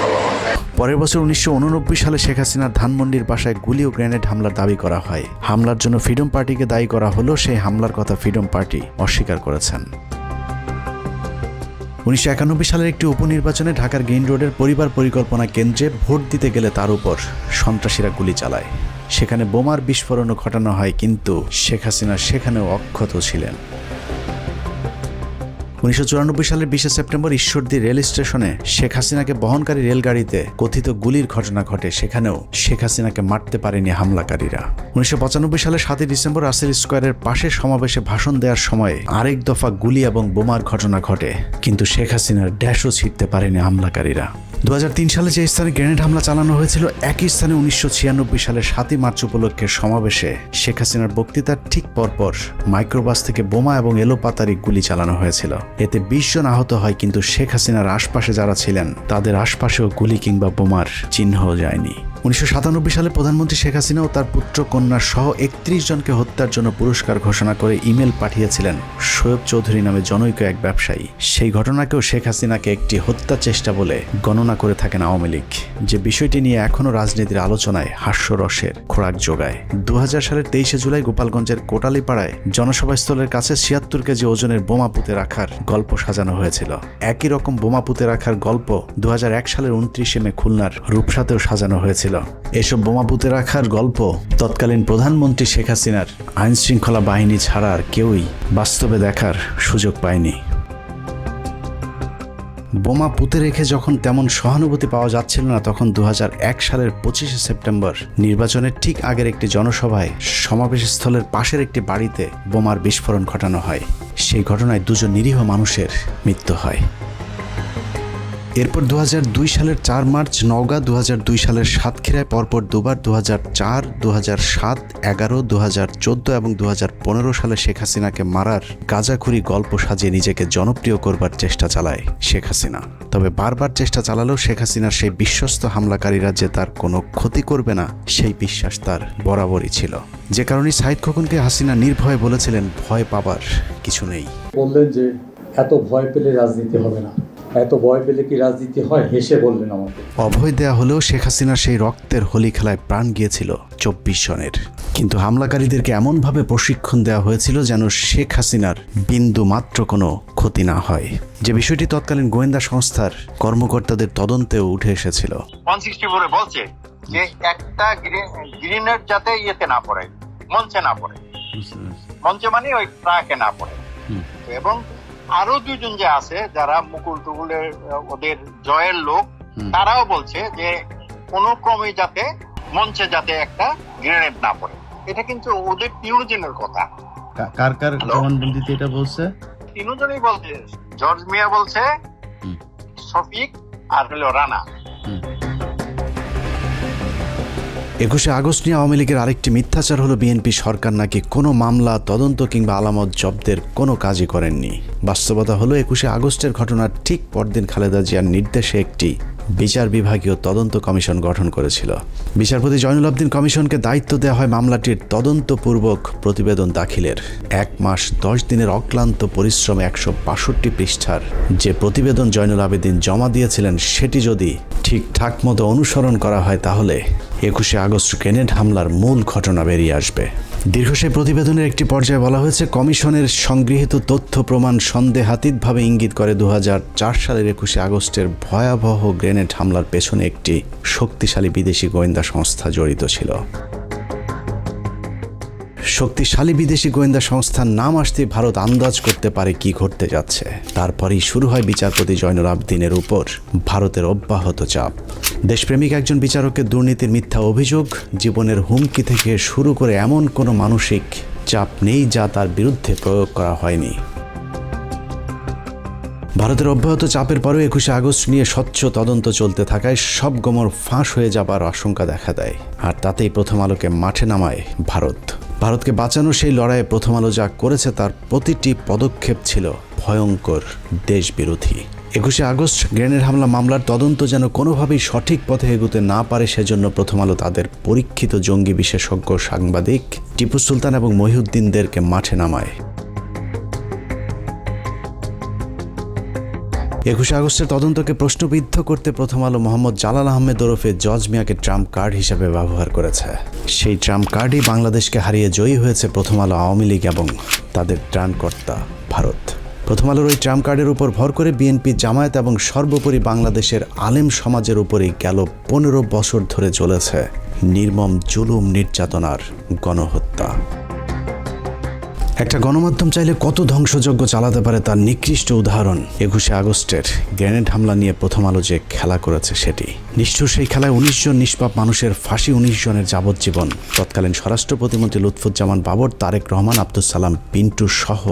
পরের বছর 1989 সালে শেখ হাসিনার ধানমন্ডির বাসায় গুলি ও গ্রেনেড হামলার দাবি করা হয়। হামলার জন্য ফ্রিডম পার্টিকে দায়ী করা হলো, সেই হামলার কথা ফ্রিডম পার্টি অস্বীকার করেছেন। 1991 সালের একটি উপনির্বাচনে ঢাকার গ্রিন রোডের পরিবার পরিকল্পনা কেন্দ্রে ভোট দিতে গেলে তার উপর সন্ত্রাসীরা গুলি চালায়। সেখানে বোমার বিস্ফোরণও ঘটানো হয়, কিন্তু শেখ হাসিনা সেখানেও অক্ষত ছিলেন। 1994 সালের 20 সেপ্টেম্বর ঈশ্বরদী রেল স্টেশনে শেখ হাসিনাকে বহনকারী রেলগাড়িতে কথিত গুলির ঘটনা ঘটে, সেখানেও শেখ হাসিনাকে মারতে পারেনি হামলাকারীরা। 1995 সালের 7 ডিসেম্বর রাসেল স্কোয়ারের পাশে সমাবেশে ভাষণ দেওয়ার সময় আরেক দফা গুলি এবং বোমার ঘটনা ঘটে, কিন্তু শেখ হাসিনার ড্যাশও ছিঁড়তে পারেনি হামলাকারীরা। 2003 সালে যে স্থানে গ্রেনেড হামলা চালানো হয়েছিল, একই স্থানে 1996 সালের 7 মার্চ উপলক্ষে সমাবেশে শেখ হাসিনার বক্তৃতার ঠিক পরপর মাইক্রোবাস থেকে বোমা এবং এলোপাতারি গুলি চালানো হয়েছিল। এতে 20 জন আহত হয়, কিন্তু শেখ হাসিনার আশপাশে যারা ছিলেন তাদের আশপাশেও গুলি কিংবা বোমার চিহ্নও যায়নি। 1997 সালে প্রধানমন্ত্রী শেখ হাসিনা ও তার পুত্র কন্যা সহ 31 জনকে হত্যার জন্য পুরস্কার ঘোষণা করে ইমেল পাঠিয়েছিলেন শোয়েব চৌধুরী নামে জনৈক এক ব্যবসায়ী। সেই ঘটনাকেও শেখ হাসিনাকে একটি হত্যা চেষ্টা বলে গণনা করে থাকেন আওয়ামী লীগ, যে বিষয়টি নিয়ে এখনও রাজনীতির আলোচনায় হাস্যরসের খোরাক যোগায়। 2000 সালের 23 জুলাই গোপালগঞ্জের কোটালীপাড়ায় জনসভাস্থলের কাছে 76 কেজি ওজনের বোমা পুঁতে রাখার গল্প সাজানো হয়েছিল। একই রকম বোমা পুঁতে রাখার গল্প 2001 সালের 29 মে খুলনার রূপসাতেও সাজানো হয়েছিল। এসব বোমা পুঁতে রাখার গল্প তৎকালীন প্রধানমন্ত্রী শেখ হাসিনার আইন শৃঙ্খলা বাহিনী ছাড়া আর কেউই বাস্তবে দেখার সুযোগ পায়নি। বোমা পুঁতে রেখে যখন তেমন সহানুভূতি পাওয়া যাচ্ছিল না, তখন 2001 সালের 25 সেপ্টেম্বর নির্বাচনের ঠিক আগের একটি জনসভায় সমাবেশস্থলের পাশের একটি বাড়িতে বোমার বিস্ফোরণ ঘটানো হয়। সেই ঘটনায় 2 জন নিরীহ মানুষের মৃত্যু হয়। এরপর 2002 সালের 4 মার্চ নওগাঁ, 2002 সালের সাতক্ষীরায় পরপর দুবার 2004, 2007, 11, 2014 এবং 2015 সালে শেখ হাসিনাকে মারার গাঁজাখুরি গল্প সাজিয়ে নিজেকে জনপ্রিয় করবার চেষ্টা চালায় শেখ হাসিনা। তবে বারবার চেষ্টা চালালেও শেখ হাসিনার সেই বিশ্বস্ত হামলাকারীরা যে তার কোনো ক্ষতি করবে না, সেই বিশ্বাস তার বরাবরই ছিল। যে কারণে সাইদ খোকনকে হাসিনা নির্ভয়ে বলেছিলেন, ভয় পাবার কিছু নেই। বললেন যে এত ভয় পেলে রাজনীতি হবে না, এত ভয় পেলে কি রাজনীতি হয়, হেসে বললেন আমাকে। অভয় দেয়া হলেও শেখ হাসিনার সেই রক্তের হোলি খেলায় প্রাণ গিয়েছিল 24 জনের। কিন্তু হামলাকারীদেরকে এমনভাবে প্রশিক্ষণ দেওয়া হয়েছিল যেন শেখ হাসিনার বিন্দু মাত্র কোনো ক্ষতি না হয়, যে বিষয়টি তৎকালীন গোয়েন্দা সংস্থার কর্মকর্তাদের তদন্তেও উঠে এসেছিল। 164 বলছে যে একটা গ্রিনেড যাতে ইয়েতে না পড়ে, মঞ্চে না পড়ে, মঞ্চে মানে ওই ট্রাকে না পড়ে। এবং আরো 2 জন যে আছে যারা মুকুল টুকুলের ওদের জয়ের লোক, তারাও বলছে যে কোনো ক্রমে যাতে মঞ্চে যাতে একটা গ্রেনেড না পড়ে। এটা কিন্তু ওদের 3 জনের কথা। কার কার জবানবন্দিতে এটা বলছে? 3 জনই বলছে, জর্জ মিয়া বলছে, শফিক আর হলো রানা। 21 আগস্ট নিয়ে আওয়ামী লীগের আরেকটি মিথ্যাচার হলো বিএনপি সরকার নাকি কোনো মামলা, তদন্ত কিংবা আলামত জব্দের কোনো কাজই করেননি। বাস্তবতা হলো 21 আগস্টের ঘটনার ঠিক পরদিন খালেদা জিয়ার নির্দেশে একটি বিচার বিভাগীয় তদন্ত কমিশন গঠন করেছিল। বিচারপতি জয়নুল আবদিন কমিশনকে দায়িত্ব দেওয়া হয় মামলাটির তদন্তপূর্বক প্রতিবেদন দাখিলের। 1 মাস 10 দিনের অক্লান্ত পরিশ্রমে 162 পৃষ্ঠার যে প্রতিবেদন জয়নুল আবেদিন জমা দিয়েছিলেন, সেটি যদি ঠিকঠাক মতো অনুসরণ করা হয় তাহলে 21 আগস্ট গ্রেনেড হামলার মূল ঘটনা বেরিয়ে আসবে। দীর্ঘ সেই প্রতিবেদনের একটি পর্যায়ে বলা হয়েছে, কমিশনের সংগৃহীত তথ্য প্রমাণ সন্দেহাতীতভাবে ইঙ্গিত করে 2004 সালের 21 আগস্টের ভয়াবহ গ্রেনেড হামলার পেছনে একটি শক্তিশালী বিদেশি গোয়েন্দা সংস্থা জড়িত ছিল। শক্তিশালী বিদেশি গোয়েন্দা সংস্থার নাম আসতে ভারত আন্দাজ করতে পারে কি ঘটতে যাচ্ছে। তারপরেই শুরু হয় বিচারপতি জয়নুল আবদিনের উপর ভারতের অব্যাহত চাপ। দেশপ্রেমিক একজন বিচারকের দুর্নীতির মিথ্যা অভিযোগ, জীবনের হুমকি থেকে শুরু করে এমন কোনো মানসিক চাপ নেই যা তার বিরুদ্ধে প্রয়োগ করা হয়নি। ভারতের অব্যাহত চাপের পরেও 21শে আগস্ট নিয়ে স্বচ্ছ তদন্ত চলতে থাকায় সব গোমর ফাঁস হয়ে যাবার আশঙ্কা দেখা দেয়, আর তাতেই প্রথম আলোকে মাঠে নামায় ভারতকে বাঁচানোর সেই লড়াইয়ে প্রথম আলো যা করেছে তার প্রতিটি পদক্ষেপ ছিল ভয়ঙ্কর দেশবিরোধী। 21শে আগস্ট গ্রেনেড হামলা মামলার তদন্ত যেন কোনোভাবেই সঠিক পথে এগোতে না পারে, সেজন্য প্রথম আলো তাদের পরীক্ষিত জঙ্গি বিশেষজ্ঞ সাংবাদিক টিপু সুলতান এবং মহিউদ্দিনদেরকে মাঠে নামায়। 21শে আগস্টের তদন্তকে প্রশ্নবিদ্ধ করতে প্রথম আলো মোহাম্মদ জালাল আহমেদ ওরফে জজ মিয়াকে ট্রাম্প কার্ড হিসেবে ব্যবহার করেছে। সেই ট্রাম্প কার্ডই বাংলাদেশকে হারিয়ে জয়ী হয়েছে প্রথম আলো, আওয়ামী লীগ এবং তাদের ত্রাণকর্তা ভারত। প্রথম আলোর ওই ট্রাম্প কার্ডের উপর ভর করে বিএনপি, জামায়াত এবং সর্বোপরি বাংলাদেশের আলেম সমাজের উপরেই গেল 15 বছর ধরে চলেছে নির্মম জুলুম, নির্যাতনার গণহত্যা। একটা গণমাধ্যম চাইলে কত ধ্বংসযজ্ঞ চালাতে পারে তার নিকৃষ্ট উদাহরণ 21শে আগস্টের গ্রেনেড হামলা নিয়ে প্রথম আলো যে খেলা করেছে সেটি। নিষ্ঠুর সেই খেলায় 19 জন নিষ্পাপ মানুষের ফাঁসি, 19 জনের যাবজ্জীবন। তৎকালীন স্বরাষ্ট্র প্রতিমন্ত্রী লুৎফুজ্জামান বাবর, তারেক রহমান, আব্দুল সালাম পিন্টু সহ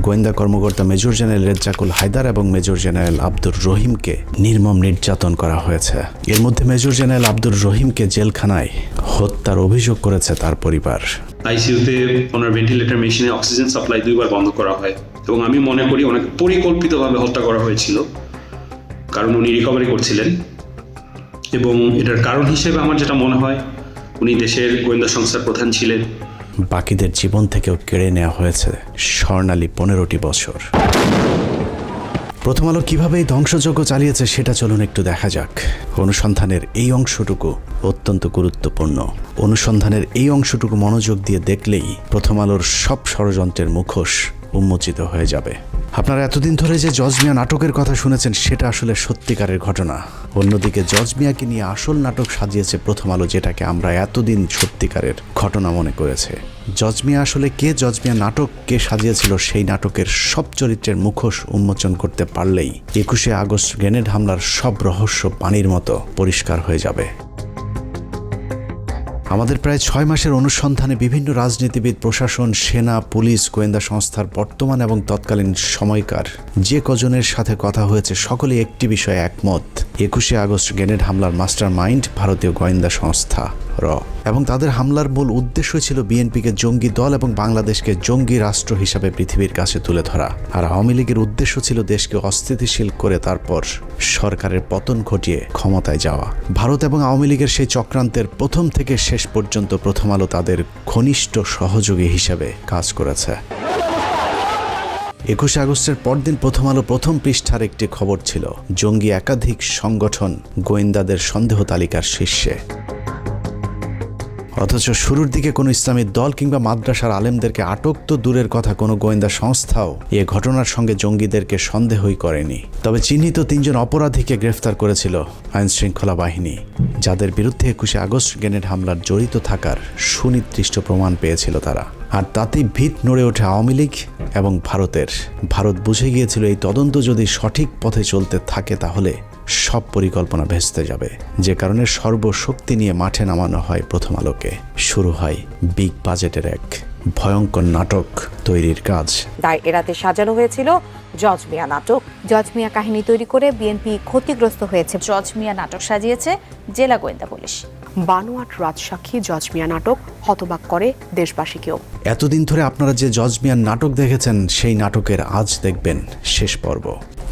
গোয়েন্দা কর্মকর্তা মেজর জেনারেল রেজ্জাকুল হায়দার এবং মেজর জেনারেল আব্দুর রহিমকে নির্মম নির্যাতন করা হয়েছে। এর মধ্যে মেজর জেনারেল আব্দুর রহিমকে জেলখানায় হত্যার অভিযোগ করেছে তার পরিবার। আইসিইউতে ওনার ভেন্টিলেটর মেশিনে অক্সিজেন সাপ্লাই 2 বার বন্ধ করা হয় এবং আমি মনে করি ওনাকে পরিকল্পিতভাবে হত্যা করা হয়েছিল, কারণ উনি রিকভারি করছিলেন। এবং এটার কারণ হিসেবে আমার যেটা মনে হয়, উনি দেশের গোয়েন্দা সংস্থার প্রধান ছিলেন। বাকিদের জীবন থেকেও কেড়ে নেওয়া হয়েছে স্বর্ণালী 15টি বছর। প্রথম আলো কিভাবে এই ধ্বংসযজ্ঞ চালিয়েছে সেটা চলুন একটু দেখা যাক। অনুসন্ধানের এই অংশটুকু অত্যন্ত গুরুত্বপূর্ণ। অনুসন্ধানের এই অংশটুকু মনোযোগ দিয়ে দেখলেই প্রথম আলোর সব ষড়যন্ত্রের মুখোশ উন্মোচিত হয়ে যাবে। আপনারা এতদিন ধরে যে জজ মিয়া নাটকের কথা শুনেছেন সেটা আসলে সত্যিকারের ঘটনা। অন্যদিকে জজ মিয়াকে নিয়ে আসল নাটক সাজিয়েছে প্রথম আলো, যেটাকে আমরা এতদিন সত্যিকারের ঘটনা মনে করেছে। জজ মিয়া আসলে কে, জজ মিয়া নাটক কে সাজিয়েছিল, সেই নাটকের সব চরিত্রের মুখোশ উন্মোচন করতে পারলেই 21শে আগস্ট গ্রেনেড হামলার সব রহস্য পানির মতো পরিষ্কার হয়ে যাবে। আমাদের প্রায় 6 মাসের অনুসন্ধানে বিভিন্ন রাজনীতিবিদ, প্রশাসন, সেনা, পুলিশ, গোয়েন্দা সংস্থার বর্তমান এবং তৎকালীন সময়কার যে কজনের সাথে কথা হয়েছে সকলেই একটি বিষয়ে একমত, 21শে আগস্ট গ্রেনেড হামলার মাস্টার মাইন্ড ভারতীয় গোয়েন্দা সংস্থা র, এবং তাদের হামলার মূল উদ্দেশ্য ছিল বিএনপিকে জঙ্গি দল এবং বাংলাদেশকে জঙ্গি রাষ্ট্র হিসাবে পৃথিবীর কাছে তুলে ধরা। আর আওয়ামী লীগের উদ্দেশ্য ছিল দেশকে অস্থিতিশীল করে তারপর সরকারের পতন ঘটিয়ে ক্ষমতায় যাওয়া। ভারত এবং আওয়ামী লীগের সেই চক্রান্তের প্রথম থেকে শেষ পর্যন্ত প্রথম আলো তাদের ঘনিষ্ঠ সহযোগী হিসেবে কাজ করেছে। 21শে আগস্টের পরদিন প্রথম আলো প্রথম পৃষ্ঠার একটি খবর ছিল জঙ্গি একাধিক সংগঠন গোয়েন্দাদের সন্দেহ তালিকার শীর্ষে। অথচ শুরুর দিকে কোনো ইসলামী দল কিংবা মাদ্রাসার আলেমদেরকে আটক তো দূরের কথা, কোনো গোয়েন্দা সংস্থাও এ ঘটনার সঙ্গে জঙ্গিদেরকে সন্দেহই করেনি। তবে চিহ্নিত 3 জন অপরাধীকে গ্রেফতার করেছিল আইনশৃঙ্খলা বাহিনী, যাদের বিরুদ্ধে 21শে আগস্ট গ্রেনেড হামলার জড়িত থাকার সুনির্দিষ্ট প্রমাণ পেয়েছিল তারা। আর তাতেই ভিত নড়ে ওঠে আওয়ামী লীগ এবং ভারতের। ভারত বুঝে গিয়েছিল এই তদন্ত যদি সঠিক পথে চলতে থাকে তাহলে সব পরিকল্পনা ভেস্তে যাবে, যে কারণে সর্বশক্তি নিয়ে মাঠে নামানো হয় প্রথম আলোকে। শুরু হয় বিগ বাজেটের এক ভয়ঙ্কর নাটক তৈরির কাজ। দায় এড়াতে সাজানো হয়েছিল জজ মিয়া নাটক। জজ মিয়া কাহিনী তৈরি করে বিএনপি ক্ষতিগ্রস্ত হয়েছে। জজ মিয়া নাটক সাজিয়েছে জেলা গোয়েন্দা পুলিশ। বানোয়াট রাজসাক্ষী জজ মিয়া নাটক হতবাক করে দেশবাসীকেও। এতদিন ধরে আপনারা যে জজ মিয়ার নাটক দেখেছেন সেই নাটকের আজ দেখবেন শেষ পর্ব।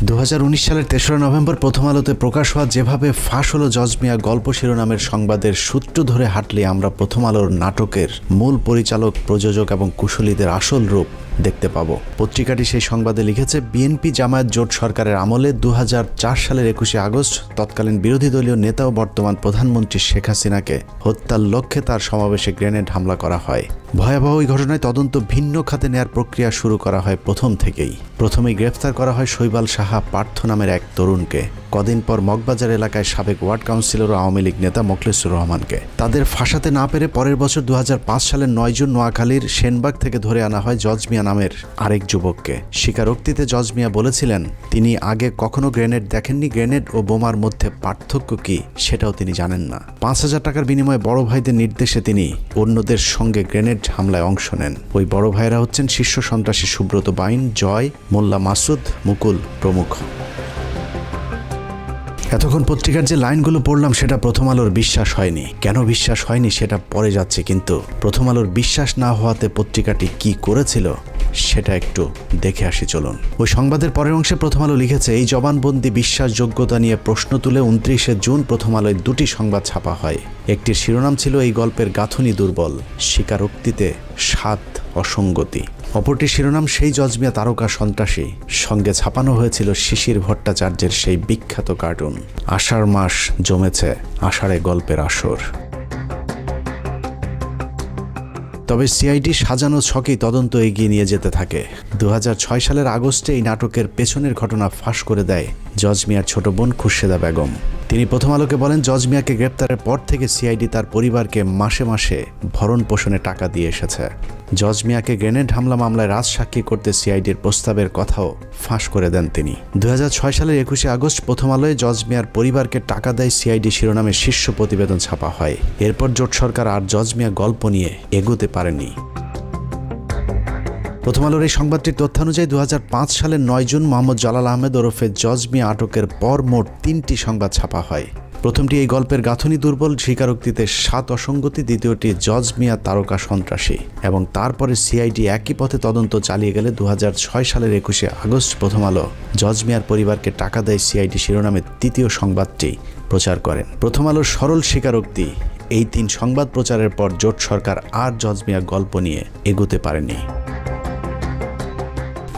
2019 সালের 3রা নভেম্বর প্রথম আলোতে প্রকাশ হওয়া যেভাবে ফাঁস হলো জজ মিয়া গল্প শিরোনামের সংবাদের সূত্র ধরে হাঁটলে আমরা প্রথম আলোর নাটকের মূল পরিচালক, প্রযোজক এবং কুশলীদের আসল রূপ দেখতে পাবো। পত্রিকাটি সেই সংবাদে লিখেছে, বিএনপি জামায়াত জোট সরকারের আমলে 2004 সালের 21শে আগস্ট তৎকালীন বিরোধী দলীয় নেতা ও বর্তমান প্রধানমন্ত্রী শেখ হাসিনাকে হত্যার লক্ষ্যে তার সমাবেশে গ্রেনেড হামলা করা হয়। ভয়াবহ ওই ঘটনায় তদন্ত ভিন্ন খাতে নেয়ার প্রক্রিয়া শুরু করা হয় প্রথম থেকেই। প্রথমেই গ্রেফতার করা হয় শৈবাল সাহা পার্থ নামের এক তরুণকে। কদিন পর মগবাজার এলাকায় সাবেক ওয়ার্ড কাউন্সিলর ও আওয়ামী লীগ নেতা মোখলেসুর রহমানকে। তাদের ফাঁসাতে না পেরে পরের বছর 2005 সালের 9 জুন নোয়াখালীর সেনবাগ থেকে ধরে আনা হয় জজ মিয়া নামের আরেক যুবককে। স্বীকারোক্তিতে জজ মিয়া বলেছিলেন তিনি আগে কখনো গ্রেনেড দেখেননি, গ্রেনেড ও বোমার মধ্যে পার্থক্য কি সেটাও তিনি জানেন না। 5,000 টাকার বিনিময়ে বড় ভাইদের নির্দেশে তিনি অন্যদের সঙ্গে গ্রেনেড হামলায় অংশ নেন। ওই বড় ভাইরা হচ্ছেন শীর্ষ সন্ত্রাসী সুব্রত বাইন, জয়, মোল্লা মাসুদ, মুকুল প্রমুখ। এতক্ষণ পত্রিকার যে লাইনগুলো পড়লাম সেটা প্রথম আলোর বিশ্বাস হয়নি। কেন বিশ্বাস হয়নি সেটা পরে যাচ্ছে, কিন্তু প্রথম আলোর বিশ্বাস না হওয়াতে পত্রিকাটি কি করেছিল সেটা একটু দেখে আসি চলুন। ওই সংবাদের পরের অংশে প্রথম আলো লিখেছে, এই জবানবন্দি বিশ্বাসযোগ্যতা নিয়ে প্রশ্ন তুলে 29শে জুন প্রথম আলোয় দুটি সংবাদ ছাপা হয়। একটির শিরোনাম ছিল এই গল্পের গাঁথুনি দুর্বল, স্বীকারোক্তিতে 7 অসঙ্গতি। অপরটি শিরোনাম সেই জজ মিয়া তারকা সন্ত্রাসী। সঙ্গে ছাপানো হয়েছিল শিশির ভট্টাচার্যের সেই বিখ্যাত কার্টুন। আষাঢ় মাস জমেছে, আষাঢ়ে গল্পের আসর। তবে সিআইডি সাজানো ছকেই তদন্ত এগিয়ে নিয়ে যেতে থাকে। 2006 সালের আগস্টে এই নাটকের পেছনের ঘটনা ফাঁস করে দেয় জজ মিয়ার ছোট বোন খুরশেদা বেগম। তিনি প্রথম আলোকে বলেন, জজ মিয়াকে গ্রেপ্তারের পর থেকে সিআইডি তার পরিবারকে মাসে মাসে ভরণ পোষণে টাকা দিয়ে এসেছে। জজ মিয়াকে গ্রেনেড হামলা মামলায় রাজসাক্ষী করতে সিআইডির প্রস্তাবের কথাও ফাঁস করে দেন তিনি। 2006 সালের 21শে আগস্ট প্রথম আলোয় জজ মিয়ার পরিবারকে টাকা দেয় সিআইডি শিরোনামে শীর্ষ প্রতিবেদন ছাপা হয়। এরপর জোট সরকার আর জজ মিয়া গল্প নিয়ে এগোতে পারেনি। প্রথম আলোর এই সংবাদটির তথ্যানুযায়ী 2005 সালের 9 জুন মোহাম্মদ জালাল আহমেদ ওরফে জজ মিয়া আটকের পর মোট 3টি সংবাদ ছাপা হয়। প্রথমটি এই গল্পের গাঁথুনি দুর্বল, স্বীকারোক্তিতে 7 অসঙ্গতি। দ্বিতীয়টি জজ মিয়া তারকা সন্ত্রাসী। এবং তারপরে সিআইডি একই পথে তদন্ত চালিয়ে গেলে 2006 সালের 21শে আগস্ট প্রথম আলো জজ মিয়ার পরিবারকে টাকা দেয় সিআইডি শিরোনামে তৃতীয় সংবাদটি প্রচার করেন। প্রথম আলোর সরল স্বীকারোক্তি, এই 3 সংবাদ প্রচারের পর জোট সরকার আর জজ মিয়া গল্প নিয়ে এগোতে পারেনি।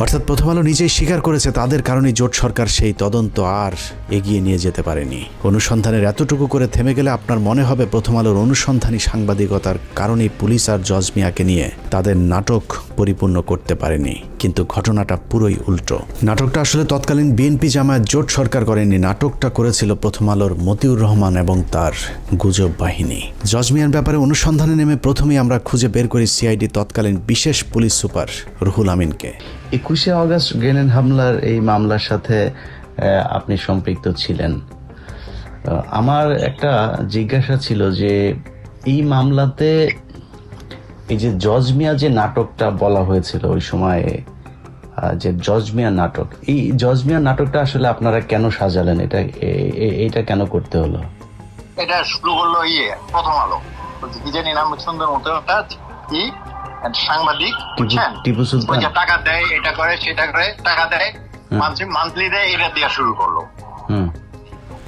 অর্থাৎ প্রথম আলো নিজেই স্বীকার করেছে তাদের কারণে জোট সরকার সেই তদন্ত আর এগিয়ে নিয়ে যেতে পারেনি। অনুসন্ধানের এতটুকু করে থেমে গেলে আপনার মনে হবে প্রথম আলোর অনুসন্ধানী সাংবাদিকতার কারণেই পুলিশ আর জজ মিয়াকে নিয়ে তাদের নাটক পরিপূর্ণ করতে পারেনি। কিন্তু ঘটনাটা পুরোই উল্টো। নাটকটা আসলে তৎকালীন বিএনপি জামায়াত জোট সরকার করেনি, নাটকটা করেছিল প্রথম আলোর মতিউর রহমান এবং তার গুজব বাহিনী। জজ মিয়ার ব্যাপারে অনুসন্ধানে নেমে প্রথমেই আমরা খুঁজে বের করি সিআইডি তৎকালীন বিশেষ পুলিশ সুপার রুহুল আমিনকে। 21শে আগস্ট গ্রেনেড হামলার এই মামলার সাথে আপনি সম্পৃক্ত ছিলেন। আমার একটা জিজ্ঞাসা ছিল যে এই মামলাতে এই যে জজ মিয়া যে নাটকটা বলা হয়েছিল ওই সময়ে, যে জজ মিয়া নাটক, এই জজ মিয়া নাটকটা আসলে আপনারা কেন সাজালেন? এটা কেন করতে হলো? এটা শুরু করলো প্রথম আলো, কি জানি নাম সুন্দর মতো একটা সাংবাদিক, বুঝছেন, টিপু সুলতান, টাকা দেয়, এটা করে সেটা করে, টাকা দেয়, মান্থলি দেয়, এটা দেওয়া শুরু করলো।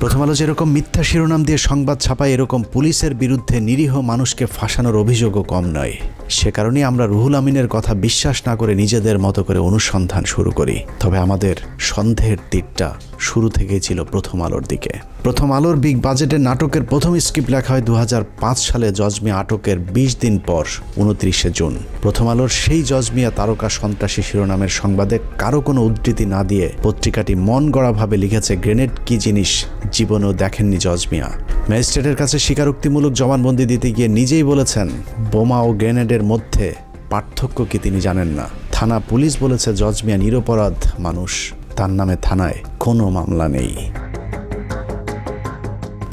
প্রথম আলো যেরকম মিথ্যা শিরোনাম দিয়ে সংবাদ ছাপায়, এরকম পুলিশের বিরুদ্ধে নিরীহ মানুষকে ফাঁসানোর অভিযোগও কম নয়। সে কারণেই আমরা রুহুল আমিনের কথা বিশ্বাস না করে নিজেদের মতো করে অনুসন্ধান শুরু করি। তবে আমাদের সন্দেহের তীরটা শুরু থেকেই ছিল প্রথম আলোর দিকে। প্রথম আলোর বিগ বাজেটের নাটকের প্রথম স্ক্রিপ্ট লেখা হয় 2005 সালে জজ মিয়া আটকের 20 দিন পর 29শে জুন। প্রথম আলোর সেই জজ মিয়া তারকা সন্ত্রাসী শিরোনামের সংবাদে কারো কোনো উদ্ধৃতি না দিয়ে পত্রিকাটি মন গড়াভাবে লিখেছে, গ্রেনেড কি জিনিস জীবনেও দেখেননি জজ মিয়া। ম্যাজিস্ট্রেটের কাছে স্বীকারোক্তিমূলক জবানবন্দি দিতে গিয়ে নিজেই বলেছেন, বোমা ও গ্রেনেডের মধ্যে পার্থক্য কি তিনি জানেন না। থানা পুলিশ বলেছে জজ মিয়া নিরপরাধ মানুষ, তার নামে থানায় কোনো মামলা নেই।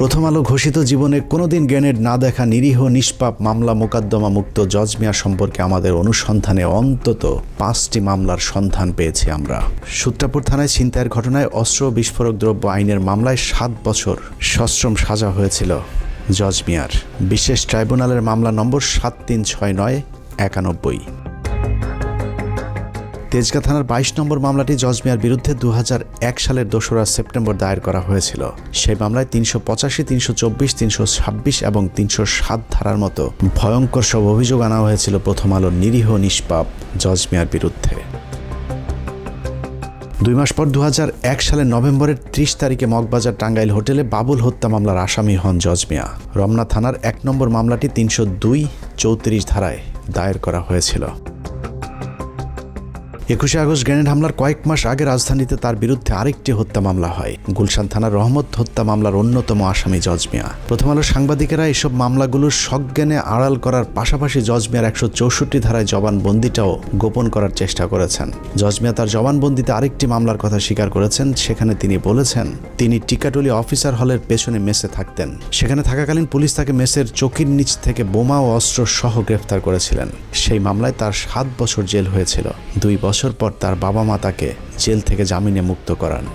প্রথম আলো ঘোষিত জীবনে কোনোদিন গ্রেনেড না দেখা নিরীহ নিষ্পাপ মামলা মোকদ্দমা মুক্ত জজ মিয়া সম্পর্কে আমাদের অনুসন্ধানে অন্তত 5টি মামলার সন্ধান পেয়েছি আমরা। সূত্রাপুর থানায় ছিনতাইয়ের ঘটনায় অস্ত্র বিস্ফোরক দ্রব্য আইনের মামলায় 7 বছর সশ্রম সাজা হয়েছিল জজ মিয়ার। বিশেষ ট্রাইব্যুনালের মামলা নম্বর 736991। তেজগাঁ থানার 22 নম্বর মামলাটি জজ মিয়ার বিরুদ্ধে 2001 সালের 2রা সেপ্টেম্বর দায়ের করা হয়েছিল। সেই মামলায় 385, 324, 326 এবং 307 ধারার মতো ভয়ঙ্কর সব অভিযোগ আনা হয়েছিল প্রথম আলোর নিরীহ নিষ্পাপ জজ মিয়ার বিরুদ্ধে। 2 মাস পর 2001 সালের নভেম্বরের 30 তারিখে মগবাজার টাঙ্গাইল হোটেলে বাবুল হত্যা মামলার আসামি হন জজ মিয়া। রমনা থানার 1 নম্বর মামলাটি 302, 34 ধারায় দায়ের করা হয়েছিল। 21শে আগস্ট গ্রেনেড হামলার কয়েক মাস আগে রাজধানীতে তার বিরুদ্ধে আরেকটি হত্যা মামলা হয়। গুলশান থানার রহমত হত্যা মামলার অন্যতম আসামি জজ মিয়া। প্রথম আলোর সাংবাদিকেরা এসব মামলাগুলোর সজ্ঞানে আড়াল করার পাশাপাশি জজ মিয়ার 164 ধারায় জবানবন্দিটাও গোপন করার চেষ্টা করেছেন। জজ মিয়া তার জবানবন্দিতে আরেকটি মামলার কথা স্বীকার করেছেন। সেখানে তিনি বলেছেন, তিনি টিকাটুলি অফিসার হলের পেছনে মেসে থাকতেন। সেখানে থাকাকালীন পুলিশ তাকে মেসের চৌকির নিচ থেকে বোমা ও অস্ত্র সহ গ্রেফতার করেছিলেন। সেই মামলায় তার 7 বছর জেল হয়েছিল। 2 বছর পর তার বাবা মা তাকে জেল থেকে জামিনে মুক্ত করান।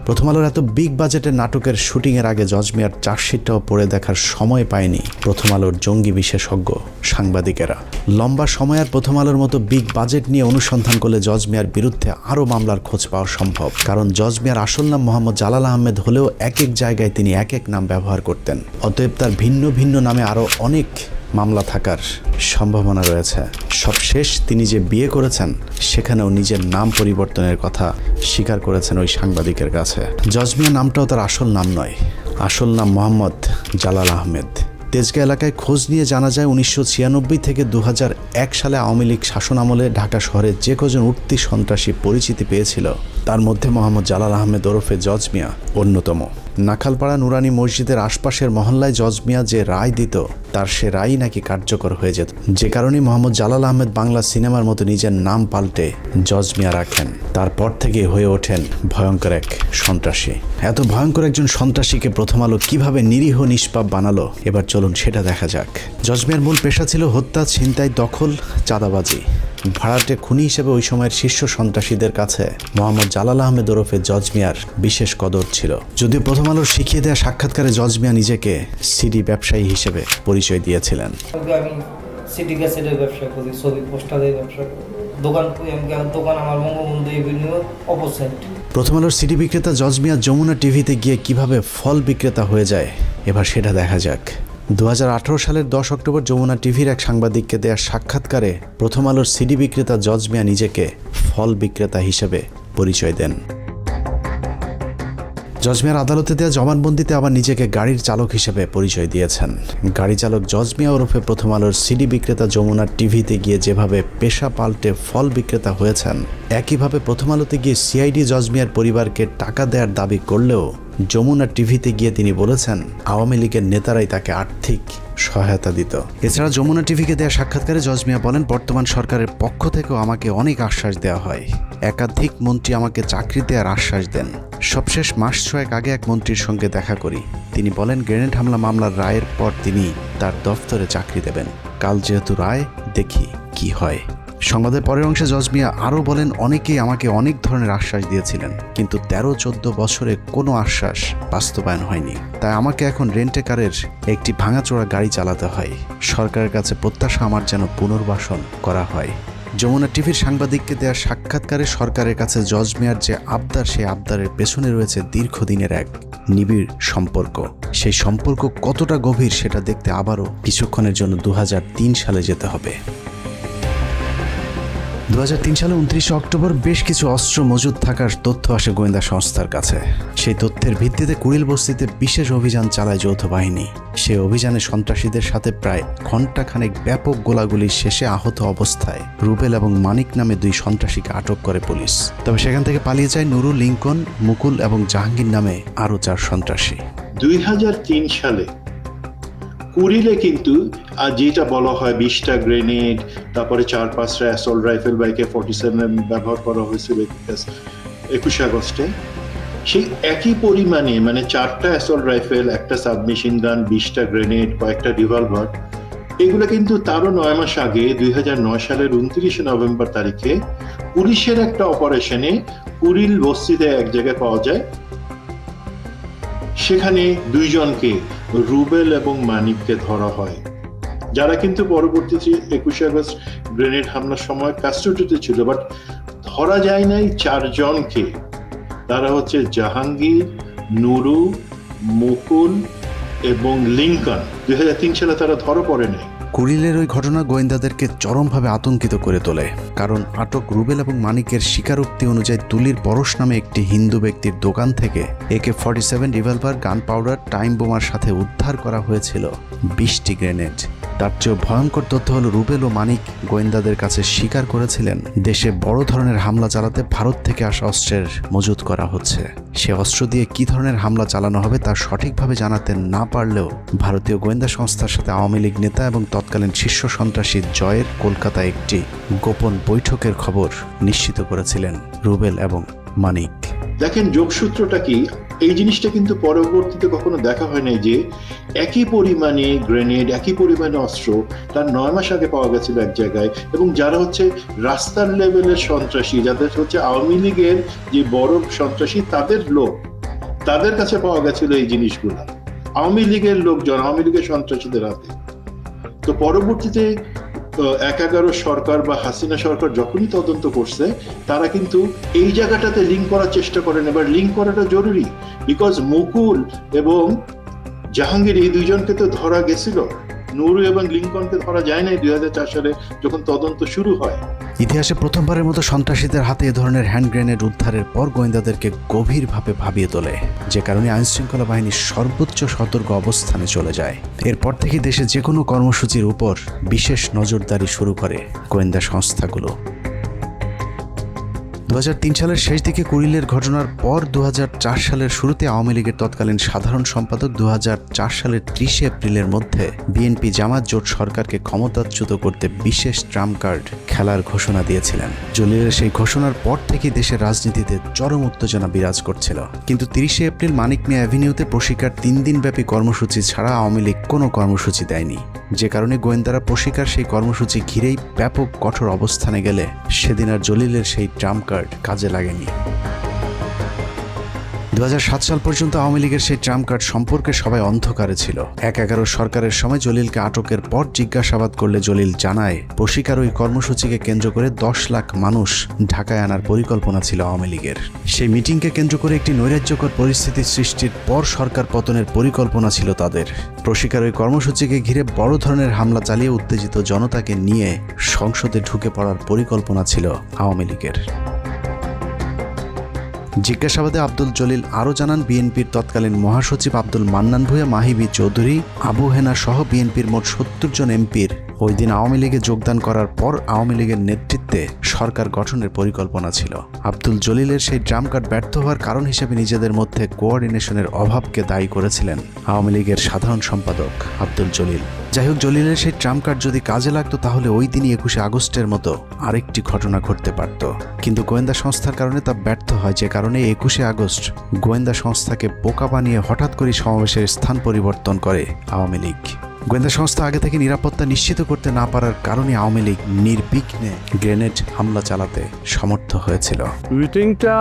প্রথম আলোর এত বিগ বাজেটের নাটকের শুটিংয়ের আগে জজ মিয়ার চার্জশিটটাও পড়ে দেখার সময় পায়নি প্রথম আলোর জঙ্গি বিশেষজ্ঞ সাংবাদিকেরা। লম্বা সময় আর প্রথম আলোর মতো বিগ বাজেট নিয়ে অনুসন্ধান করলে জজ মিয়ার বিরুদ্ধে আরও মামলার খোঁজ পাওয়া সম্ভব। কারণ জজ মিয়ার আসল নাম মোহাম্মদ জালাল আহমেদ হলেও এক এক জায়গায় তিনি এক এক নাম ব্যবহার করতেন। অতএব তার ভিন্ন ভিন্ন নামে আরও অনেক মামলা থাকার সম্ভাবনা রয়েছে। সবশেষ তিনি যে বিয়ে করেছেন সেখানেও নিজের নাম পরিবর্তনের কথা স্বীকার করেছেন ওই সাংবাদিকের কাছে। জজ মিয়া নামটাও তার আসল নাম নয়, আসল নাম মোহাম্মদ জালাল আহমেদ। তেজগাঁ এলাকায় খোঁজ নিয়ে জানা যায় 1996 থেকে 2001 সালে আওয়ামী লীগ শাসন আমলে ঢাকা শহরে যে কজন উঠতি সন্ত্রাসী পরিচিতি পেয়েছিল তার মধ্যে মোহাম্মদ জালাল আহমেদ ওরফে জজ মিয়া অন্যতম। নাখালপাড়া নুরানি মসজিদের আশপাশের মহল্লায় জজ মিয়া যে রায় দিত তার সে রায় নাকি কার্যকর হয়ে যেত, যে কারণে মোহাম্মদ জালাল আহমেদ বাংলা সিনেমার মতো নিজের নাম পাল্টে জজ মিয়া রাখেন। তারপর থেকে হয়ে ওঠেন ভয়ঙ্কর এক সন্ত্রাসী। এত ভয়ঙ্কর একজন সন্ত্রাসীকে প্রথম আলো কিভাবে নিরীহ নিষ্পাপ বানালো এবার চলুন সেটা দেখা যাক। জজ মিয়ার মূল পেশা ছিল হত্যা, ছিনতাই, দখল, চাঁদাবাজি। ভাড়াটে খুনি হিসেবে ওই সময়ের শীর্ষ সন্ত্রাসীদের কাছে মোহাম্মদ জালাল আহমেদ ওরফে জজ মিয়ার বিশেষ কদর ছিল। যদিও প্রথম আলোর শিখিয়ে দেওয়া সাক্ষাৎকারে জজ মিয়া নিজেকে সিডি ব্যবসায়ী হিসেবে পরিচয় দিয়েছিলেন। আমি সিডি ক্যাসেটের ব্যবসা করি, ছবি পোস্টারের ব্যবসা করি, দোকান আমার বঙ্গবন্ধু এভিনিউ অপোজিট। প্রথম আলোর সিডি বিক্রেতা জজ মিয়া যমুনা টিভিতে গিয়ে কিভাবে ফল বিক্রেতা হয়ে যায় এবার সেটা দেখা যাক। 2018 সালের 10 অক্টোবর যমুনা টিভির এক সাংবাদিককে দেয়া সাক্ষাৎকারে প্রথম আলোর সিডি বিক্রেতা জজ মিয়া নিজেকে ফল বিক্রেতা হিসেবে পরিচয় দেন। জজ মিয়ার আদালতে দেওয়া জবানবন্দিতে আবার নিজেকে গাড়ির চালক হিসেবে পরিচয় দিয়েছেন। গাড়ি চালক জজ মিয়া ওরফে প্রথম আলোর সিডি বিক্রেতা যমুনা টিভিতে গিয়ে যেভাবে পেশা পাল্টে ফল বিক্রেতা হয়েছেন, একইভাবে প্রথম আলোতে গিয়ে সিআইডি জজ মিয়ার পরিবারকে টাকা দেওয়ার দাবি করলেও যমুনা টিভিতে গিয়ে তিনি বলেছেন আওয়ামী লীগের নেতারাই তাকে আর্থিক সহায়তা দিত। এছাড়া যমুনা টিভিকে দেওয়া সাক্ষাৎকারে জজ মিয়া বলেন, বর্তমান সরকারের পক্ষ থেকেও আমাকে অনেক আশ্বাস দেওয়া হয়, একাধিক মন্ত্রী আমাকে চাকরি দেওয়ার আশ্বাস দেন। সবশেষ মাস 6 আগে এক মন্ত্রীর সঙ্গে দেখা করি, তিনি বলেন গ্রেনেড হামলা মামলার রায়ের পর তিনি তার দফতরে চাকরি দেবেন। কাল যেহেতু রায়, দেখি কি হয়। সংবাদের পরের অংশে জজ মিয়া আরও বলেন, অনেকেই আমাকে অনেক ধরনের আশ্বাস দিয়েছিলেন, কিন্তু 13-14 বছরে কোনো আশ্বাস বাস্তবায়ন হয়নি। তাই আমাকে এখন রেন্টে কারের একটি ভাঙাচোরা গাড়ি চালাতে হয়। সরকারের কাছে প্রত্যাশা আমার যেন পুনর্বাসন করা হয়। যমুনা টিভির সাংবাদিককে দেওয়া সাক্ষাৎকারে সরকারের কাছে জজ মিয়ার যে আবদার, সেই আবদারের পেছনে রয়েছে দীর্ঘদিনের এক নিবিড় সম্পর্ক। সেই সম্পর্ক কতটা গভীর সেটা দেখতে আবারও কিছুক্ষণের জন্য 2003 সালে যেতে হবে। 2003 সালে 29 অক্টোবর বেশ কিছু অস্ত্র মজুদ থাকার তথ্য আসে গোয়েন্দা সংস্থার কাছে। সেই তথ্যের ভিত্তিতে কুড়িল বস্তিতে বিশেষ অভিযান চালায় যৌথ বাহিনী। সেই অভিযানে সন্ত্রাসীদের সাথে প্রায় ঘণ্টাখানেক ব্যাপক গোলাগুলির শেষে আহত অবস্থায় রুবেল এবং মানিক নামে 2 সন্ত্রাসীকে আটক করে পুলিশ। তবে সেখান থেকে পালিয়ে যায় নুরুল, লিঙ্কন, মুকুল এবং জাহাঙ্গীর নামে আরও 4 সন্ত্রাসী। 2003 সালে কুড়িলে কিন্তু যেটা বলা হয় 20টা গ্রেনেড, তারপরে 4-5টা অ্যাসল্ট রাইফেল বা AK-47 ব্যবহার করা হয়েছিল 21 আগস্টে, সেই একই পরিমাণে মানে 4টা অ্যাসল্ট রাইফেল, একটা সাবমেশিন গান, 20টা গ্রেনেড, কয়েকটা রিভলভার, এগুলো কিন্তু তারও 9 মাস আগে 2009 সালের 29 নভেম্বর তারিখে পুলিশের একটা অপারেশনে কুড়িল বস্তিতে এক জায়গায় পাওয়া যায়। সেখানে 2 জনকে, রুবেল এবং মানিককে ধরা হয়, যারা কিন্তু পরবর্তীতে 21 আগস্ট গ্রেনেড হামলার সময় কাস্টডিতে ছিল, বাট ধরা যায় নাই 4 জনকে। তারা হচ্ছে জাহাঙ্গীর, নুরু, মুকুল এবং লিঙ্কন। 2003 সালে তারা ধরা পড়ে নাই। কুড়িলের ওই ঘটনা গোয়েন্দাদেরকে চরমভাবে আতঙ্কিত করে তোলে, কারণ আটক রুবেল এবং মানিকের স্বীকারোক্তি অনুযায়ী তুলির পরশ নামে একটি হিন্দু ব্যক্তির দোকান থেকে AK-47 রিভলভার, গান পাউডার, টাইম বোমার সাথে উদ্ধার করা হয়েছিল 20টি গ্রেনেড। তার চেয়েও ভয়ঙ্কর তথ্য হলো রুবেল ও মানিক গোয়েন্দাদের কাছে স্বীকার করেছিলেন দেশে বড় ধরনের হামলা চালাতে ভারত থেকে আসা অস্ত্রের মজুত করা হচ্ছে। সে অস্ত্র দিয়ে কি ধরনের হামলা চালানো হবে তা সঠিকভাবে জানাতে না পারলেও ভারতীয় গোয়েন্দা সংস্থার সাথে আওয়ামী লীগ নেতা এবং তৎকালীন শীর্ষ সন্ত্রাসী জয়ের কলকাতায় একটি গোপন বৈঠকের খবর নিশ্চিত করেছিলেন রুবেল এবং মানিক। দেখেন যোগসূত্রটা কি, এই জিনিসটা কিন্তু পরবর্তীতে কখনো দেখা হয় নাই যে একই পরিমাণে গ্রেনেড, একই পরিমাণে অস্ত্র তার 9 মাস আগে পাওয়া গেছিল এক জায়গায়, এবং যারা হচ্ছে রাস্তার লেভেলের সন্ত্রাসী, যাদের হচ্ছে আওয়ামী লীগের যে বড় সন্ত্রাসী তাদের লোক, তাদের কাছে পাওয়া গেছিল এই জিনিসগুলো আওয়ামী লীগের লোকজন, আওয়ামী লীগের সন্ত্রাসীদের হাতে। তো পরবর্তীতে ১/১১ সরকার বা হাসিনা সরকার যখনই তদন্ত করছে, তারা কিন্তু এই জায়গাটাতে লিঙ্ক করার চেষ্টা করেন। এবার লিঙ্ক করাটা জরুরি, বিকজ মুকুল এবং জাহাঙ্গীর এই দুইজনকে তো ধরা গেছিল, নুরু এবং লিঙ্কনকে ধরা যায় নাই 2004 সালে যখন তদন্ত শুরু হয়। ইতিহাসে প্রথমবারের মতো সন্ত্রাসীদের হাতে এ ধরনের হ্যান্ড গ্রেনেড উদ্ধারের পর গোয়েন্দাদেরকে গভীরভাবে ভাবিয়ে তোলে, যে কারণে আইনশৃঙ্খলা বাহিনী সর্বোচ্চ সতর্ক অবস্থানে চলে যায়। এরপর থেকে দেশে যে কোনো কর্মসূচির উপর বিশেষ নজরদারি শুরু করে গোয়েন্দা সংস্থাগুলো। 2003 সালের শেষ দিকে কুড়িলের ঘটনার পর 2004 সালের শুরুতে আওয়ামী লীগের তৎকালীন সাধারণ সম্পাদক 2004 সালের 30 এপ্রিলের মধ্যে বিএনপি জামাত জোট সরকারকে ক্ষমতাচ্যুত করতে বিশেষ ট্রাম্প কার্ড খেলার ঘোষণা দিয়েছিলেন। জলিলের সেই ঘোষণার পর থেকেই দেশের রাজনীতিতে চরম উত্তেজনা বিরাজ করছিল। কিন্তু 30 এপ্রিল মানিক মিয়া অ্যাভিনিউতে প্রশিকার 3 দিনব্যাপী কর্মসূচি ছাড়া আওয়ামী লীগ কোনো কর্মসূচি দেয়নি, যে কারণে গোয়েন্দারা প্রশিকার সেই কর্মসূচি ঘিরেই ব্যাপক কঠোর অবস্থানে গেলে সেদিন আর জলিলের সেই ট্রাম্প কার্ড কাজে লাগেনি। 2007 সাল পর্যন্ত আওয়ামী লীগের সেই ট্রাম্প কার্ড সম্পর্কে সবাই অন্ধকারে ছিল। 1/11 সরকারের সময় জলিলকে আটকের পর জিজ্ঞাসাবাদ করলে জলিল জানায়, প্রশিকার ওই কর্মসূচিকে কেন্দ্র করে 10 লাখ মানুষ ঢাকায় আনার পরিকল্পনা ছিল আওয়ামী লীগের। সেই মিটিংকে কেন্দ্র করে একটি নৈরাজ্যকর পরিস্থিতি সৃষ্টির পর সরকার পতনের পরিকল্পনা ছিল তাদের। প্রশিকার ওই কর্মসূচিকে ঘিরে বড় ধরনের হামলা চালিয়ে উত্তেজিত জনতাকে নিয়ে সংসদে ঢুকে পড়ার পরিকল্পনা ছিল আওয়ামী লীগের। জিজ্ঞাসাবাদে আব্দুল জলিল আরও জানান, বিএনপির তৎকালীন মহাসচিব আব্দুল মান্নান ভূঁইয়া, মাহিবি চৌধুরী, আবু হেনা সহ বিএনপির মোট 70 জন এমপির ওই দিন আওয়ামী লীগে যোগদান করার পর আওয়ামী লীগের নেতৃত্বে সরকার গঠনের পরিকল্পনা ছিল। আব্দুল জলিলের সেই ট্রাম্প কার্ড ব্যর্থ হওয়ার কারণ হিসেবে নিজেদের মধ্যে কোঅর্ডিনেশনের অভাবকে দায়ী করেছিলেন আওয়ামী লীগের সাধারণ সম্পাদক আব্দুল জলিল। যাই হোক, জলিলের সেই ট্রাম্প কার্ড যদি কাজে লাগতো তাহলে ওই দিনই 21 আগস্টের মতো আরেকটি ঘটনা ঘটতে পারত, কিন্তু গোয়েন্দা সংস্থার কারণে তা ব্যর্থ হয়, যে কারণে 21 আগস্ট গোয়েন্দা সংস্থাকে বোকা বানিয়ে হঠাৎ করে সমাবেশের স্থান পরিবর্তন করে আওয়ামী লীগ। গোয়েন্দা সংস্থা আগে থেকে নিরাপত্তা নিশ্চিত করতে না পারার কারণে আওয়ামী লীগ নির্বিঘ্নে গ্রেনেড হামলা চালাতে সমর্থ হয়েছিল। মিটিংটা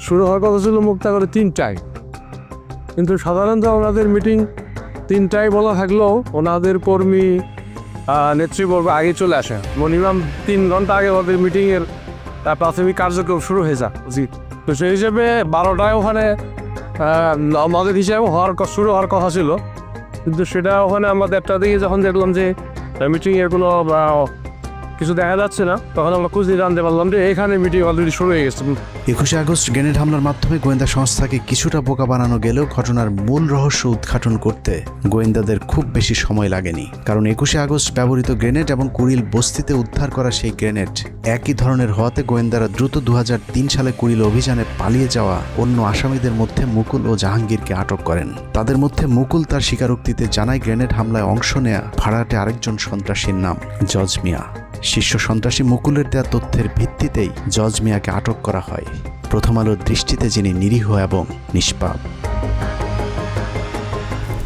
শুরু হওয়ার কথা ছিল মুক্তাগড়ে 3টায়, কিন্তু সাধারণত ওনাদের মিটিং 3টায় বলা থাকলেও ওনাদের কর্মী নেতৃবর্গ আগে চলে আসে। মিনিমাম 3 ঘন্টা আগে ওদের মিটিংয়ের প্রাথমিক কার্যক্রম শুরু হয়ে যায় উচিত। তো সেই হিসেবে 12টায় ওখানে আমাদের হিসাবে শুরু হওয়ার কথা ছিল, কিন্তু সেটা ওখানে আমরা 1টা দিকে যখন দেখলাম যে মিটিংয়ের কোনো কিছু দেখা যাচ্ছে না, তখন আমরা খুঁজে জানতে পারলাম যে এখানে মিটিং অলরেডি শুরু হয়ে গেছে। 21 আগস্ট গ্রেনেড হামলার মাধ্যমে গোয়েন্দা সংস্থাকে কিছুটা বোকা বানানো গেলেও ঘটনার মূল রহস্য উদ্ঘাটন করতে গোয়েন্দাদের খুব বেশি সময় লাগেনি, কারণ 21 আগস্ট ব্যবহৃত গ্রেনেড এবং কুড়িল বস্তিতে উদ্ধার করা সেই গ্রেনেড একই ধরনের হওয়াতে গোয়েন্দারা দ্রুত 2003 সালে কুড়িল অভিযানে পালিয়ে যাওয়া অন্য আসামিদের মধ্যে মুকুল ও জাহাঙ্গীরকে আটক করেন। তাদের মধ্যে মুকুল তার স্বীকারোক্তিতে জানায় গ্রেনেড হামলায় অংশ নেয়া ভাড়াটে আরেকজন সন্ত্রাসীর নাম জজ মিয়া। শীর্ষ সন্ত্রাসী মুকুলের দেয়া তথ্যের ভিত্তিতেই জজ মিয়াকে আটক করা হয়, প্রথম আলোর দৃষ্টিতে যিনি নিরীহ এবং নিষ্পাপ।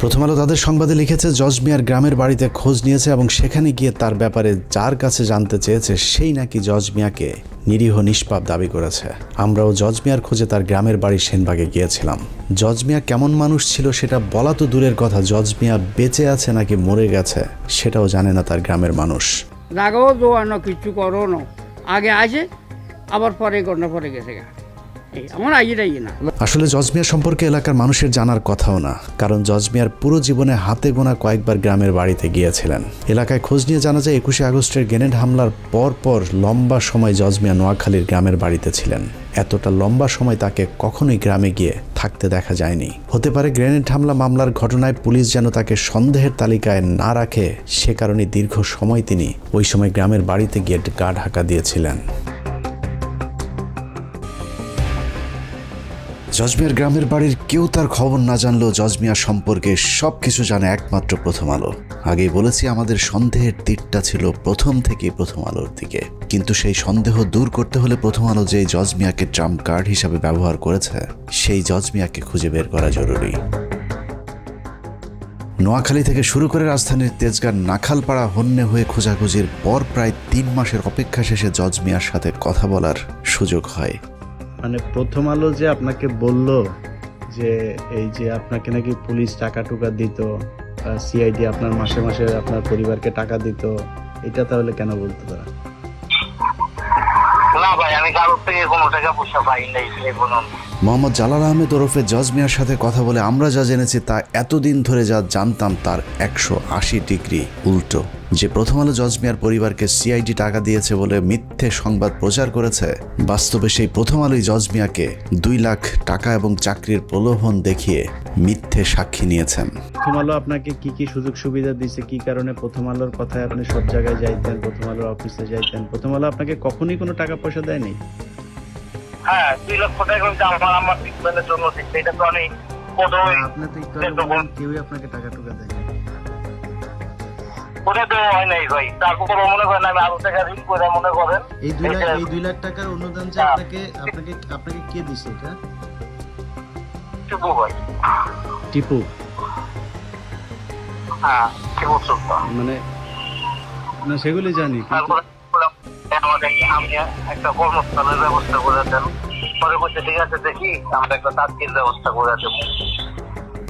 প্রথম আলো তাদের সংবাদে লিখেছে, জজ মিয়ার গ্রামের বাড়িতে খোঁজ নিয়েছে এবং সেখানে গিয়ে তার ব্যাপারে যার কাছে জানতে চেয়েছে সেই নাকি জজ মিয়াকে নিরীহ নিষ্পাপ দাবি করেছে। আমরাও জজ মিয়ার খোঁজে তার গ্রামের বাড়ি সেনবাগে গিয়েছিলাম। জজ মিয়া কেমন মানুষ ছিল সেটা বলা তো দূরের কথা, জজ মিয়া বেঁচে আছে নাকি মরে গেছে সেটাও জানে না তার গ্রামের মানুষ। জাগাও দোয়ানো কিছু করো না, আগে আসে আবার পরে ঘটনা পরে গেছে আমার আইটাই না। আসলে জজ মিয়া সম্পর্কে এলাকার মানুষের জানার কথাও না, কারণ জজ মিয়ার পুরো জীবনে হাতে গোনা কয়েকবার গ্রামের বাড়িতে গিয়েছিলেন। এলাকায় খোঁজ নিয়ে জানা যায় 21 আগস্টের গ্রেনেড হামলার পর লম্বা সময় জজ মিয়া নোয়াখালীর গ্রামের বাড়িতে ছিলেন। এতটা লম্বা সময় তাকে কখনোই গ্রামে গিয়ে থাকতে দেখা যায়নি। হতে পারে গ্রেনেড হামলা মামলার ঘটনায় পুলিশ যেন তাকে সন্দেহের তালিকায় না রাখে, সে কারণে দীর্ঘ সময় তিনি ওই সময় গ্রামের বাড়িতে গিয়ে গা ঢাকা দিয়েছিলেন। জজ মিয়ার গ্রামের বাড়ির কেউ তার খবর না জানলেও জজ মিয়া সম্পর্কে সবকিছু জানে একমাত্র প্রথম আলো। আগেই বলেছি, আমাদের সন্দেহের তীরটা ছিল প্রথম থেকেই প্রথম আলোর দিকে, কিন্তু সেই সন্দেহ দূর করতে হলে প্রথম আলো যে জজ মিয়াকে ট্রাম্প কার্ড হিসাবে ব্যবহার করেছে সেই জজ মিয়াকে খুঁজে বের করা জরুরি। নোয়াখালী থেকে শুরু করে রাজধানীর তেজগাঁর নাখালপাড়া হন্যে হয়ে খোঁজাখুঁজির পর প্রায় 3 মাসের অপেক্ষা শেষে জজ মিয়ার সাথে কথা বলার সুযোগ হয়। মানে প্রথম আলো যে আপনাকে বলল যে এই যে আপনাকে নাকি পুলিশ টাকা টুকা দিত, সিআইডি আপনার মাসে মাসে আপনার পরিবারকে টাকা দিত, এটা তাহলে কেন বলতো তারা? না ভাই, আমি কারোর থেকে কোনো টাকা পয়সা পাই নাই। মোহাম্মদ জালাল আহমেদ ওরফে জজ মিয়ার সাথে কথা বলে আমরা যা জেনেছি তা এতদিন ধরে যা জানতাম তার 180 ডিগ্রি উল্টো। যে প্রথম আলো জজ মিয়ার পরিবারকে সিআইডি টাকা দিয়েছে বলে মিথ্যে সংবাদ প্রচার করেছে, বাস্তবে সেই প্রথম আলোই জজ মিয়াকে 2 লাখ টাকা এবং চাকরির প্রলোভন দেখিয়ে মিথ্যে সাক্ষী নিয়েছেন। প্রথম আলো আপনাকে কি কি সুযোগ সুবিধা দিয়েছে, কি কারণে প্রথম আলোর কথায় আপনি সব জায়গায় যাইতেন, প্রথম আলোর অফিসে যাইতেন? প্রথম আলো আপনাকে কখনোই কোনো টাকা পয়সা দেয়নি? হ্যাঁ, 2 লক্ষ টাকা আমার ট্রিটমেন্টের জন্য দিচ্ছে। এটা তো আমি আপনি তো একটু কেউই আপনাকে টাকা টুকা দেয়নি। ওটা তো হয় নাই ভাই। তারপর মনে করেন আমি আরো টাকা ঋণ করে মনে করেন এই 2 লাখ টাকার অনুদান যে আপনাকে কে দিছে? এটা টিপু ভাই। টিপু? হ্যাঁ, টিপু সুলতান। মানে না, সেগুলি জানি। আমি একটা কর্মস্থানের ব্যবস্থা করে দেন, পরে বলছে ঠিক আছে দেখি আমরা একটা তাৎক্ষণিক ব্যবস্থা করে দেবো।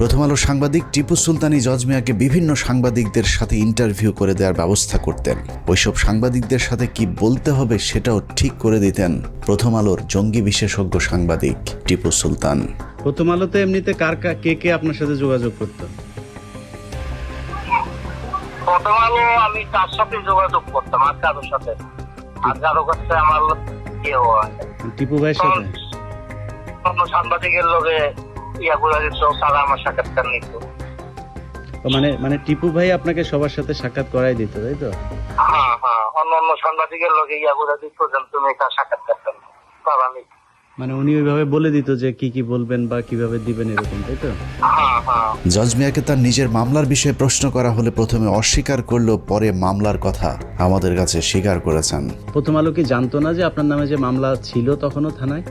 প্রথম আলোর সাংবাদিক টিপু সুলতানই জজ মিয়াকে বিভিন্ন সাংবাদিকদের সাথে ইন্টারভিউ করে দেওয়ার ব্যবস্থা করতেন। ওইসব সাংবাদিকদের সাথে কি বলতে হবে সেটাও ঠিক করে দিতেন প্রথম আলোর জঙ্গি বিশেষজ্ঞ সাংবাদিক টিপু সুলতান। প্রথম আলোতে এমনিতে কে আপনার সাথে যোগাযোগ করতো? প্রথম আলো আমি তার সাথে যোগাযোগ করতাম, আর কারোর সাথে, আর কারো কাছে আমার কেউ টিপু ভাইয়ের সাথে অন্য সাংবাদিকের লোকে ইয়া করে দিত, তারা আমার সাক্ষাৎকার নিত। মানে টিপু ভাই আপনাকে সবার সাথে সাক্ষাৎ করাই দিত, তাই তো? হ্যাঁ হ্যাঁ, অন্য সাংবাদিকের লোকে ইয়া করে দিত যে তুমি তার সাক্ষাৎকার তারা নিত। মানে উনি ওইভাবে বলে দিত যে কি কি বলবেন বা কিভাবে দিবেন, এরকম, তাই তো? হ্যাঁ হ্যাঁ। জজ মিয়াকে তার নিজের মামলার বিষয়ে প্রশ্ন করা হলে প্রথমে অস্বীকার করলেও পরে মামলার কথা আমাদের কাছে স্বীকার করেছেন। প্রথম আলো কি জানতো না যে আপনার নামে যে মামলা ছিল তখনও থানায়?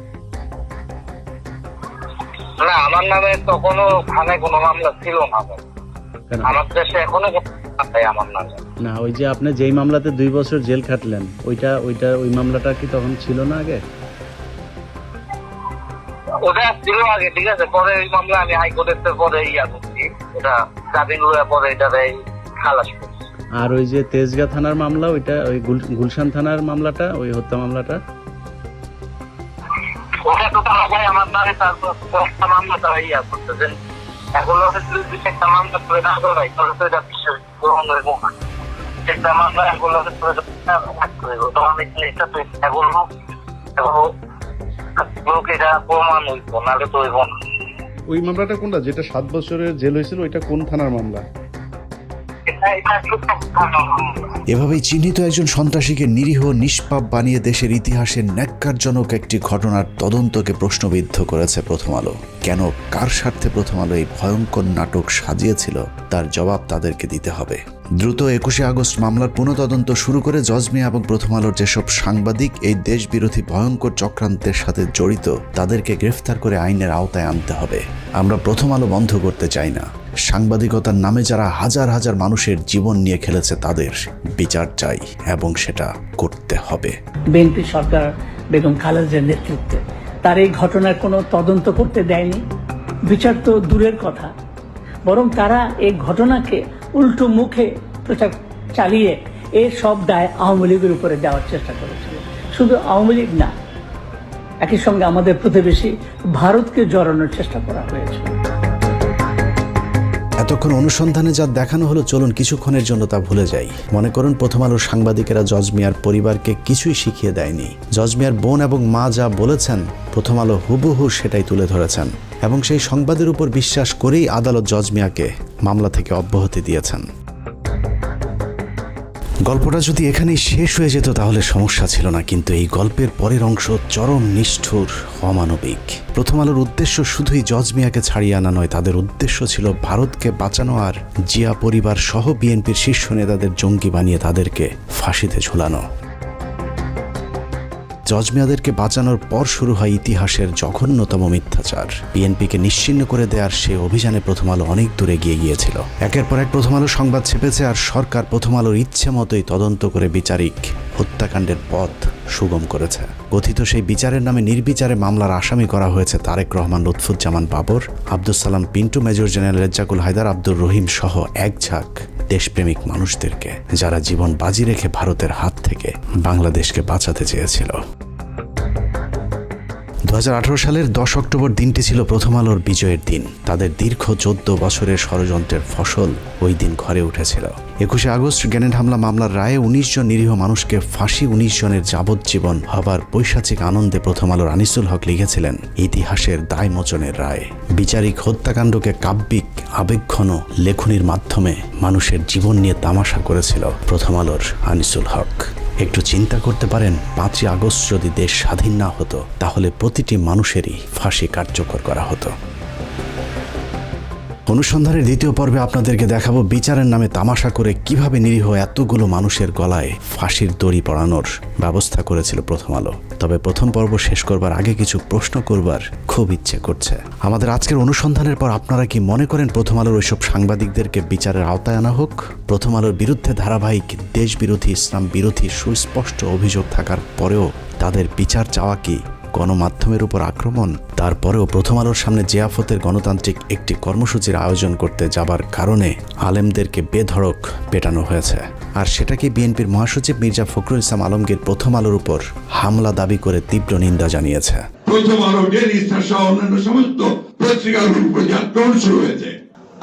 না, আমার নামে তখনও থানায় কোনো মামলা ছিল না। আমার দেশে এখনো আমার নামে না। ওই যে আপনি যেই মামলাতে 2 বছর জেল খাটলেন, ওই মামলাটা কি তখন ছিল না আগে? ওটা ছিল আগে, ঠিক আছে। পরে ওই মামলা আমি হাইকোর্টের পরে ইয়া করছি, ওটা জামিন লয়ে পরে এটা খালাস করছি। আর ওই যে তেজগাঁ থানার মামলা, ওইটা ওই গুলশান থানার মামলাটা, ওই হত্যা মামলাটা, ওটা তো ভাই আমার নামে তারপর মামলা তারা ইয়া করতেছেন। এখন একটা মামলা করে না করাই তাহলে তো এটা বিশ্বাস গ্রহণ হইব না। একটা মামলা এখন তো আমি এটা তো এগুলো লোক এটা প্রমাণ হইব, নাহলে তো হইব না। ওই মামলাটা কোনটা, যেটা 7 বছরের জেল হয়েছিল, ওইটা কোন থানার মামলা? এভাবেই চিহ্নিত একজন সন্ত্রাসীকে নিরীহ নিষ্পাপ বানিয়ে দেশের ইতিহাসে ন্যাক্কারজনক একটি ঘটনার তদন্তকে প্রশ্নবিদ্ধ করেছে প্রথম আলো। কেন, কার স্বার্থে প্রথম আলো এই ভয়ঙ্কর নাটক সাজিয়েছিল তার জবাব তাদেরকে দিতে হবে। দ্রুত 21শে আগস্ট মামলার পুনঃতদন্ত শুরু করে জজ মিয়া এবং প্রথম আলোর যেসব সাংবাদিক এই দেশবিরোধী ভয়ঙ্কর চক্রান্তের সাথে জড়িত তাদেরকে গ্রেফতার করে আইনের আওতায় আনতে হবে। আমরা প্রথম আলো বন্ধ করতে চাই না। সাংবাদিকতার নামে যারা হাজার হাজার মানুষের জীবন নিয়ে খেলেছে তাদের বিচার চাই এবং সেটা করতে হবে। বিএনপি সরকার বেগম খালেদার নেতৃত্বে তার এই ঘটনার কোনো তদন্ত করতে দেয়নি, বিচার তো দূরের কথা, বরং তারা এই ঘটনাকে উল্টো মুখে প্রচার চালিয়ে এই সব দায় আওয়ামী লীগের উপরে দেওয়ার চেষ্টা করেছিল। শুধু আওয়ামী লীগ না, একই সঙ্গে আমাদের প্রতিবেশী ভারতকে জড়ানোর চেষ্টা করা হয়েছে। এতক্ষণ অনুসন্ধানে যা দেখানো হলো, চলুন কিছুক্ষণের জন্য তা ভুলে যাই। মনে করুন প্রথম আলোর সাংবাদিকেরা জজ মিয়ার পরিবারকে কিছুই শিখিয়ে দেয়নি। জজ মিয়ার বোন এবং মা যা বলেছেন প্রথম আলো হুবহু সেটাই তুলে ধরেছেন এবং সেই সংবাদের উপর বিশ্বাস করেই আদালত জজ মিয়াকে মামলা থেকে অব্যাহতি দিয়েছেন। গল্পটা যদি এখানেই শেষ হয়ে যেত তাহলে সমস্যা ছিল না, কিন্তু এই গল্পের পরের অংশ চরম নিষ্ঠুর, অমানবিক। প্রথম আলোর উদ্দেশ্য শুধুই জজ মিয়াকে ছাড়িয়ে আনা নয়, তাদের উদ্দেশ্য ছিল ভারতকে বাঁচানো আর জিয়া পরিবার সহ বিএনপির শীর্ষ নেতাদের জঙ্গি বানিয়ে তাদেরকে ফাঁসিতে ঝুলানো। জজ মিয়াদেরকে বাঁচানোর পর শুরু হয় ইতিহাসের জঘন্যতম মিথ্যাচার। বিএনপিকে নিশ্চিহ্ন করে দেওয়ার সে অভিযানে প্রথম আলো অনেক দূরে গিয়ে গিয়েছিল। একের পর এক প্রথম আলো সংবাদ ছেপেছে আর সরকার প্রথম আলোর ইচ্ছে মতোই তদন্ত করে বিচারিক হত্যাকাণ্ডের পথ সুগম করেছে। কথিত সেই বিচারের নামে নির্বিচারে মামলার আসামি করা হয়েছে তারেক রহমান, লুৎফুজ্জামান বাবর, আব্দুল সালাম পিন্টু, মেজর জেনারেল রেজ্জাকুল হায়দার, আব্দুর রহিম সহ এক ঝাঁক দেশপ্রেমিক মানুষদেরকে, যারা জীবন বাজি রেখে ভারতের হাত থেকে বাংলাদেশকে বাঁচাতে চেয়েছিল। 2018 সালের 10 অক্টোবর দিনটি ছিল প্রথম আলোর বিজয়ের দিন। তাদের দীর্ঘ 14 বছরের ষড়যন্ত্রের ফসল ওই দিন ঘরে উঠেছিল। 21 আগস্ট গ্রেনেড হামলা মামলার রায়ে 19 জন নিরীহ মানুষকে ফাঁসি, 19 জনের যাবজ্জীবন হবার পৈশাচিক আনন্দে প্রথম আলোর আনিসুল হক লিখেছিলেন ইতিহাসের দায় মোচনের রায়। বিচারিক হত্যাকাণ্ডকে কাব্যিক আবেগঘন লেখনির মাধ্যমে মানুষের জীবন নিয়ে তামাশা করেছিল প্রথম আলোর আনিসুল হক। একটু চিন্তা করতে পারেন, 5ই আগস্ট যদি দেশ স্বাধীন না হতো তাহলে প্রতিটি মানুষেরই ফাঁসি কার্যকর করা হতো। অনুসন্ধানের দ্বিতীয় পর্বে আপনাদেরকে দেখাবো বিচারের নামে তামাশা করে কিভাবে নিরীহ এতগুলো মানুষের গলায় ফাঁসির দড়ি পরানোর ব্যবস্থা করেছিল প্রথম আলো। তবে প্রথম পর্ব শেষ করবার আগে কিছু প্রশ্ন করবার খুব ইচ্ছে করছে। আমাদের আজকের অনুসন্ধানের পর আপনারা কি মনে করেন প্রথম আলোর ওইসব সাংবাদিকদেরকে বিচারের আওতায় আনা হোক? প্রথম আলোর বিরুদ্ধে ধারাবাহিক দেশবিরোধী, ইসলাম বিরোধী সুস্পষ্ট অভিযোগ থাকার পরেও তাদের বিচার চাওয়া কি গণমাধ্যমের উপর আক্রমণ? তারপরেও প্রথম আলোর সামনে জিয়াফতের গণতান্ত্রিক একটি কর্মসূচির আয়োজন করতে যাবার কারণে আলেমদেরকে বেধড়ক পেটানো হয়েছে। আর সেটাকে বিএনপির মহাসচিব মির্জা ফখরুল ইসলাম আলমগীর প্রথম আলোর উপর হামলা দাবি করে তীব্র নিন্দা জানিয়েছে। প্রথম আলো, ডেইলি স্টার সহ অন্যান্য সমস্ত পত্রিকাগুলোর উপর যে আক্রমণ শুরু হয়েছে,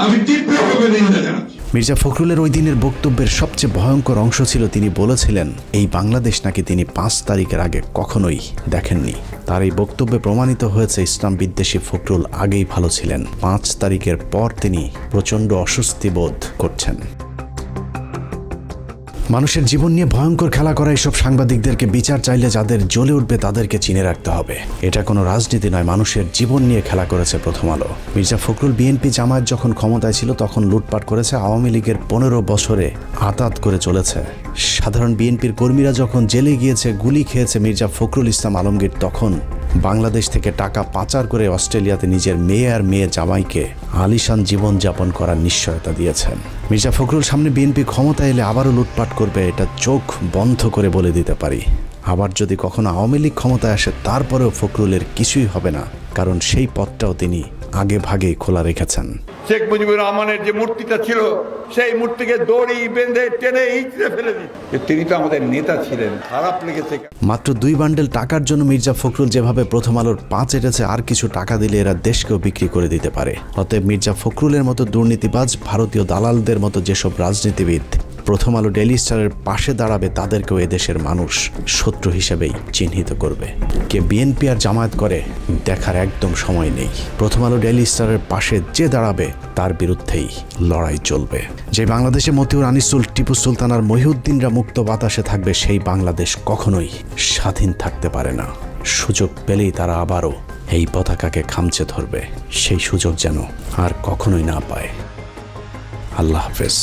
আমি তীব্রভাবে নিন্দা জানাচ্ছি। মির্জা ফখরুলের ওই দিনের বক্তব্যের সবচেয়ে ভয়ঙ্কর অংশ ছিল তিনি বলেছিলেন এই বাংলাদেশ নাকি তিনি 5 তারিখের আগে কখনোই দেখেননি। তার এই বক্তব্যে প্রমাণিত হয়েছে ইসলাম বিদ্বেষী ফখরুল আগেই ভালো ছিলেন। 5 তারিখের পর তিনি প্রচণ্ড অস্বস্তি বোধ করছেন। মানুষের জীবন নিয়ে ভয়ঙ্কর খেলা করা এসব সাংবাদিকদেরকে বিচার চাইলে যাদের জ্বলে উঠবে তাদেরকে চিনে রাখতে হবে। এটা কোনো রাজনীতি নয়, মানুষের জীবন নিয়ে খেলা করেছে প্রথম আলো। মির্জা ফখরুল বিএনপি জামায়াত যখন ক্ষমতায় ছিল তখন লুটপাট করেছে, আওয়ামী লীগের 15 বছরে আতাত করে চলেছে। সাধারণ বিএনপির কর্মীরা যখন জেলে গিয়েছে, গুলি খেয়েছে মির্জা ফখরুল ইসলাম আলমগীর তখন বাংলাদেশ থেকে টাকা পাচার করে অস্ট্রেলিয়াতে নিজের মেয়ে আর মেয়ে জামাইকে আলিশান জীবনযাপন করার নিশ্চয়তা দিয়েছেন। মির্জা ফখরুল সামনে বিএনপি ক্ষমতা এলে আবারও লুটপাট করবে, এটা চোখ বন্ধ করে বলে দিতে পারি। আবার যদি কখনো আওয়ামী লীগ ক্ষমতায় আসে তারপরেও ফখরুলের কিছুই হবে না, কারণ সেই পথটাও তিনি আগে ভাগেই খোলা রেখেছেন। শেখ মুজিবুর রহমানের যে মূর্তিটা ছিল সেই মূর্তিকে দড়ি বেঁধে টেনে ইঁচড়ে ফেলে দিচ্ছে। তিনি তো আমাদের নেতা ছিলেন, খারাপ লেগেছে। মাত্র 2 বান্ডেল টাকার জন্য মির্জা ফখরুল যেভাবে প্রথম আলোর 5 এটেছে, আর কিছু টাকা দিলে এরা দেশকেও বিক্রি করে দিতে পারে। অতএব মির্জা ফখরুলের মতো দুর্নীতিবাজ, ভারতীয় দালালদের মতো যেসব রাজনীতিবিদ প্রথম আলো ডেইলি স্টারের পাশে দাঁড়াবে তাদেরকেও এদেশের মানুষ শত্রু হিসেবেই চিহ্নিত করবে। কে বিএনপি আর জামায়াত করে দেখার একদম সময় নেই। প্রথম আলো ডেইলি স্টারের পাশে যে দাঁড়াবে তার বিরুদ্ধেই লড়াই চলবে। যে বাংলাদেশে মতিউর, আনিসুল, টিপু সুলতান আর মহিউদ্দিনরা মুক্ত বাতাসে থাকবে, সেই বাংলাদেশ কখনোই স্বাধীন থাকতে পারে না। সুযোগ পেলেই তারা আবারও এই পতাকাকে খামচে ধরবে, সেই সুযোগ যেন আর কখনোই না পায়। আল্লাহ হাফেজ।